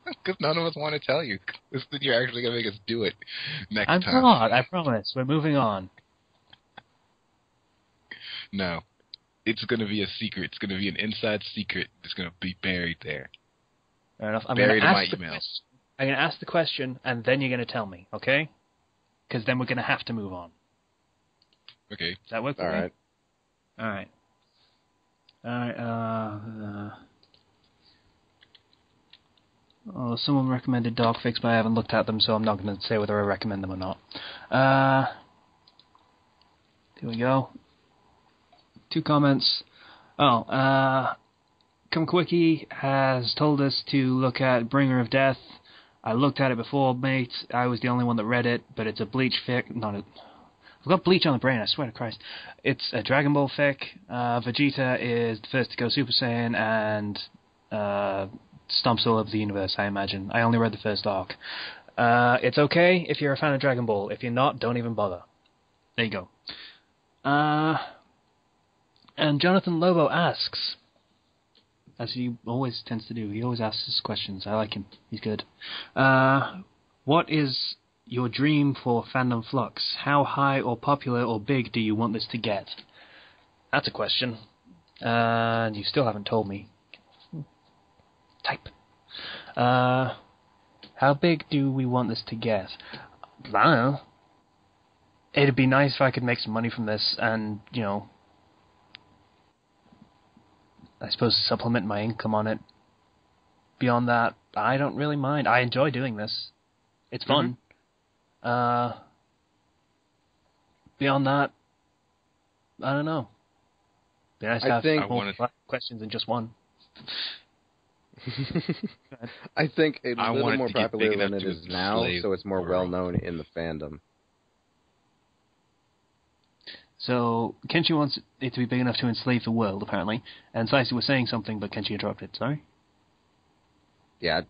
Because none of us want to tell you. Because then you're actually going to make us do it next time. I'm not. I promise. We're moving on. No. It's going to be a secret. It's going to be an inside secret. It's going to be buried there. Fair enough. Buried in my emails. I'm going to ask the question, and then you're going to tell me, okay? Because then we're going to have to move on. Okay. Does that work for All you? right. All right. Someone recommended Dog Fix, but I haven't looked at them, so I'm not going to say whether I recommend them or not. Here we go. 2 comments. Kumquickie has told us to look at Bringer of Death. I looked at it before, mate. I was the only one that read it, but it's a Bleach fic. I've got Bleach on the brain, I swear to Christ. It's a Dragon Ball fic. Vegeta is the first to go Super Saiyan and stomps all over the universe, I imagine. I only read the first arc. It's okay if you're a fan of Dragon Ball. If you're not, don't even bother. There you go. And Jonathan Lobo asks, as he always tends to do, he always asks us questions. I like him. He's good. What is your dream for Fandom Flux? How high or popular or big do you want this to get? That's a question. And you still haven't told me. Type. How big do we want this to get? I don't know. It'd be nice if I could make some money from this and, I suppose, supplement my income on it. Beyond that, I don't really mind. I enjoy doing this. It's fun. Beyond that, I don't know. Be nice to have more questions than just one. I think it's a little more popular than it is now, so it's more well-known in the fandom. So, Kenchi wants it to be big enough to enslave the world, apparently. And Slicey was saying something, but Kenchi interrupted. Sorry? Yeah,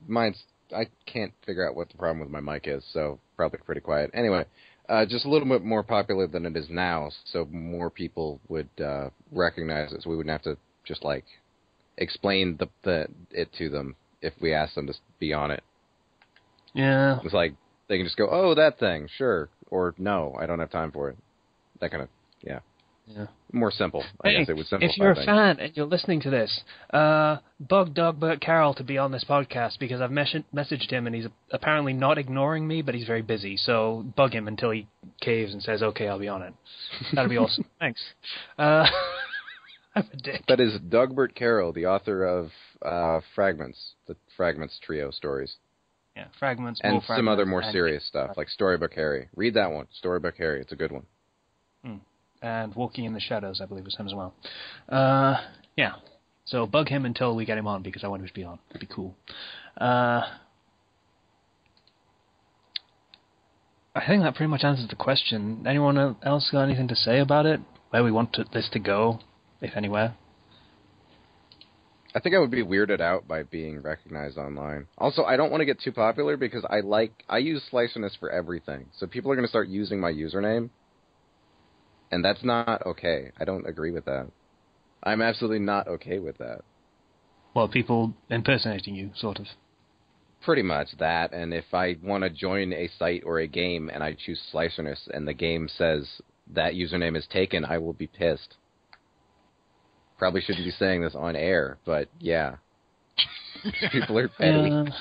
I can't figure out what the problem with my mic is, so probably pretty quiet. Anyway, just a little bit more popular than it is now, so more people would recognize it, so we wouldn't have to just, like, explain it to them if we asked them to be on it. Yeah. It's like, they can just go, oh, that thing, sure, or no, I don't have time for it. That kind of, yeah. More simple. I guess it would simplify if you're things. a fan and you're listening to this, bug Dogbert Carroll to be on this podcast because I've messaged him and he's apparently not ignoring me, but he's very busy. So bug him until he caves and says, "Okay, I'll be on it." That'd be awesome. Thanks. I'm a dick. That is Dogbert Carroll, the author of Fragments, the Fragments trio stories. Yeah, Fragments. And some other more and serious stuff, like Storybook Harry. Read that one, Storybook Harry. It's a good one. And Walking in the Shadows, I believe, was him as well. Yeah. So bug him until we get him on, because I want him to be on. It'd be cool. I think that pretty much answers the question. Anyone else got anything to say about it? Where we want this to go, if anywhere? I think I would be weirded out by being recognized online. Also, I don't want to get too popular because I use Slicerness for everything. So people are going to start using my username. And that's not okay. I don't agree with that. I'm absolutely not okay with that. Well, people impersonating you, sort of. Pretty much that, and if I want to join a site or a game and I choose Slicerness and the game says that username is taken, I will be pissed. Probably shouldn't be saying this on air, but yeah. People are petty.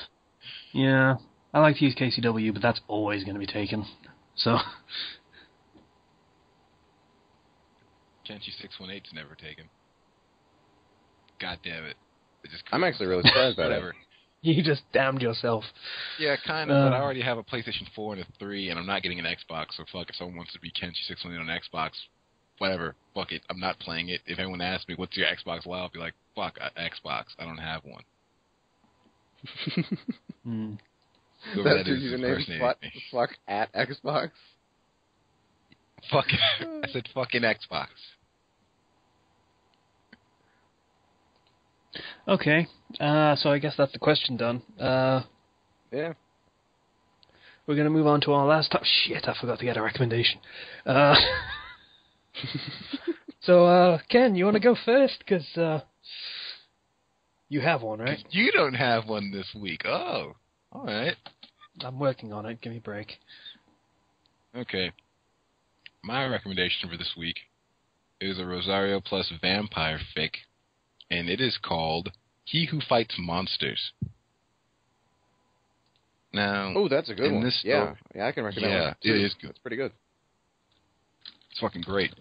Yeah. I like to use KCW, but that's always going to be taken. So... Kenchi 618's never taken. God damn it. I'm actually really surprised by that. You just damned yourself. Yeah, kind of, but I already have a PlayStation 4 and a 3, and I'm not getting an Xbox, so fuck, if someone wants to be Kenchi 618 on Xbox, whatever, fuck it, I'm not playing it. If anyone asks me, what's your Xbox Live, I'll be like, fuck, Xbox, I don't have one. That's your username, fuck at Xbox? Fuck, I said fucking Xbox. Okay, so I guess that's the question done. Yeah. We're going to move on to our last topic. Shit, I forgot to get a recommendation. So, Ken, you want to go first? Because you have one, right? You don't have one this week. Oh, all right. I'm working on it. Give me a break. Okay. My recommendation for this week is a Rosario plus vampire fic, and it is called He Who Fights Monsters. Now, oh, that's a good one. Yeah, I can recommend that. Yeah, it is good. It's pretty good. It's fucking great.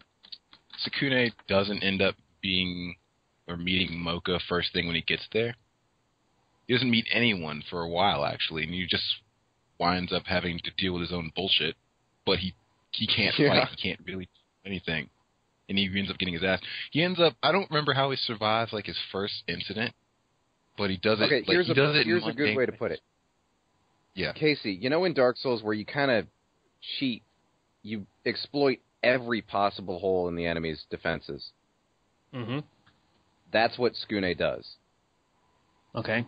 Sukune doesn't end up being or meeting Mocha first thing when he gets there. He doesn't meet anyone for a while, actually, and he just winds up having to deal with his own bullshit, but he can't fight. He can't really do anything. And he ends up getting his ass. He ends up... I don't remember how he survives, like, his first incident. But he does it... Okay, like, here's a good way to put it. Yeah. Casey, you know in Dark Souls where you kind of cheat, you exploit every possible hole in the enemy's defenses? Mm-hmm. That's what Skune does. Okay.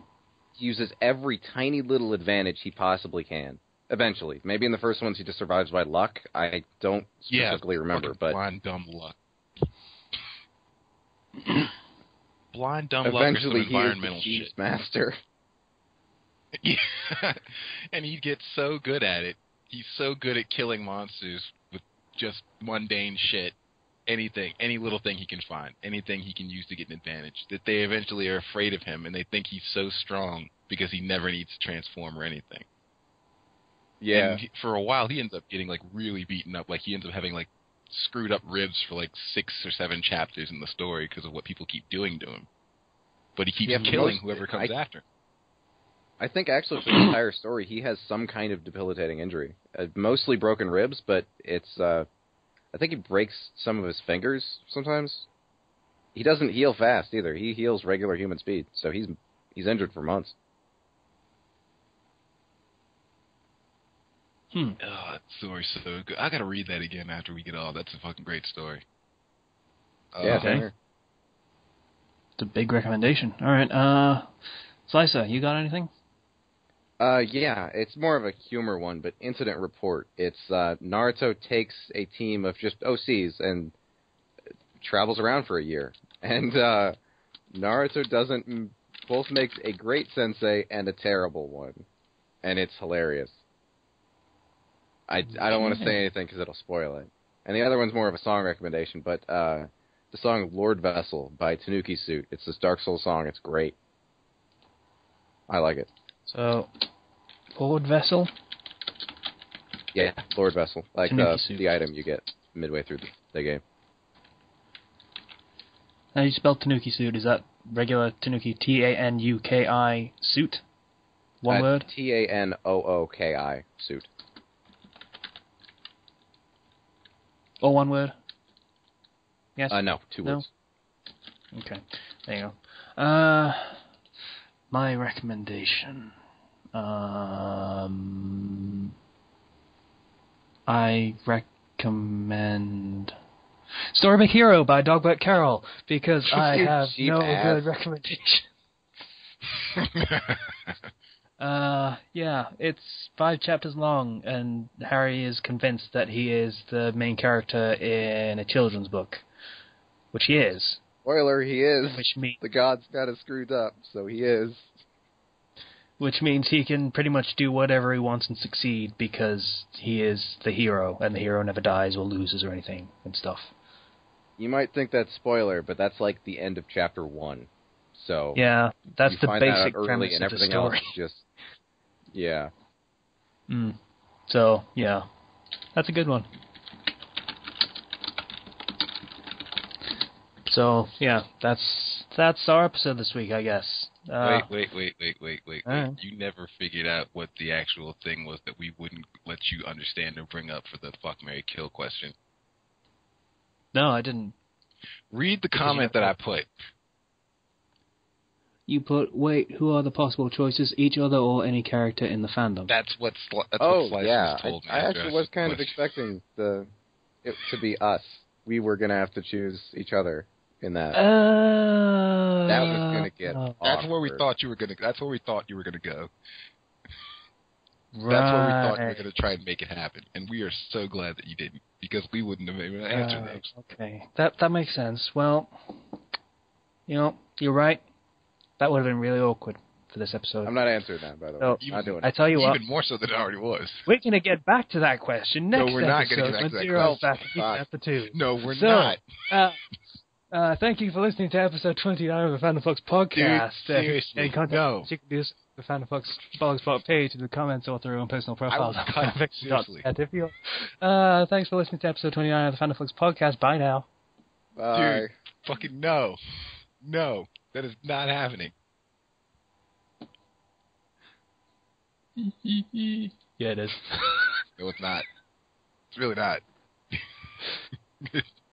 He uses every tiny little advantage he possibly can. Eventually. Maybe in the first ones he just survives by luck. I don't specifically remember, but... blind, dumb luck. Blind, dumb luck or some eventually environmental he is the shit. master. Yeah. And he gets so good at it. He's so good at killing monsters with just mundane shit. Anything, any little thing he can find, anything he can use to get an advantage, that they eventually are afraid of him and they think he's so strong because he never needs to transform or anything. Yeah. And for a while, he ends up getting, like, really beaten up. Like, he ends up having, like, screwed up ribs for, like, 6 or 7 chapters in the story because of what people keep doing to him. but he keeps Yeah, killing whoever comes after him. I think actually for the entire story, he has some kind of debilitating injury. Mostly broken ribs, but it's, I think he breaks some of his fingers sometimes. He doesn't heal fast either. He heals regular human speed, so he's injured for months. Oh, that story's so good. I gotta read that again after we get off. That's a fucking great story. Yeah, Okay. sure. It's a big recommendation. All right, Slicer, you got anything? Yeah, it's more of a humor one, but Incident Report. It's Naruto takes a team of just OCs and travels around for a year. And Naruto both makes a great sensei and a terrible one. And it's hilarious. I don't want to say anything because it'll spoil it. And the other one's more of a song recommendation, but the song Lord Vessel by Tanuki Suit. It's this Dark Souls song. It's great. I like it. So, Lord Vessel? Yeah, Lord Vessel. Like Tanuki the item you get midway through the game. How do you spell Tanuki Suit? Is that regular Tanuki, Tanuki suit? One word? Tanooki suit. Or one word? Yes? No, two words. Okay, there you go. My recommendation. I recommend Storybook Hero by Dogbert Carroll because I have no good recommendation. Yeah, it's 5 chapters long, and Harry is convinced that he is the main character in a children's book, which he is. Spoiler, he is. Which means the gods got it screwed up, so he is. Which means he can pretty much do whatever he wants and succeed because he is the hero, and the hero never dies or loses or anything and stuff. You might think that's spoiler, but that's like the end of chapter 1. So yeah, that's the basic early, premise and of the everything story. else is just yeah. So yeah, that's a good one. So yeah, that's our episode this week, I guess. Wait. Right. You never figured out what the actual thing was that we wouldn't let you understand or bring up for the fuck, marry, kill question. No, I didn't. Read the comment that I put. You put, who are the possible choices? Each other or any character in the fandom? That's what Slice told me. I actually was kind of expecting it to be us. We were going to have to choose each other in that. That was going to get awkward. That's where we thought you were going to go. Right. That's where we thought you were going to try and make it happen. And we are so glad that you didn't, because we wouldn't have been able to answer those. Okay. That makes sense. Well, you're right. That would have been really awkward for this episode. I'm not answering that, by the way. Not doing it. I tell you what. Even more so than it already was. We're going to get back to that question next episode. No, we're not going to get back to that question. Back after 2. No, we're not. Thank you for listening to episode 29 of the Fandom Flux podcast. Dude, seriously, no. You can do this the Fandom Flux blogspot page in the comments or through your own personal profiles. Seriously. Thanks for listening to episode 29 of the Fandom Flux podcast. Bye now. Bye. Dude, fucking no. No, that is not happening. Yeah, it is. No, it's not. It's really not.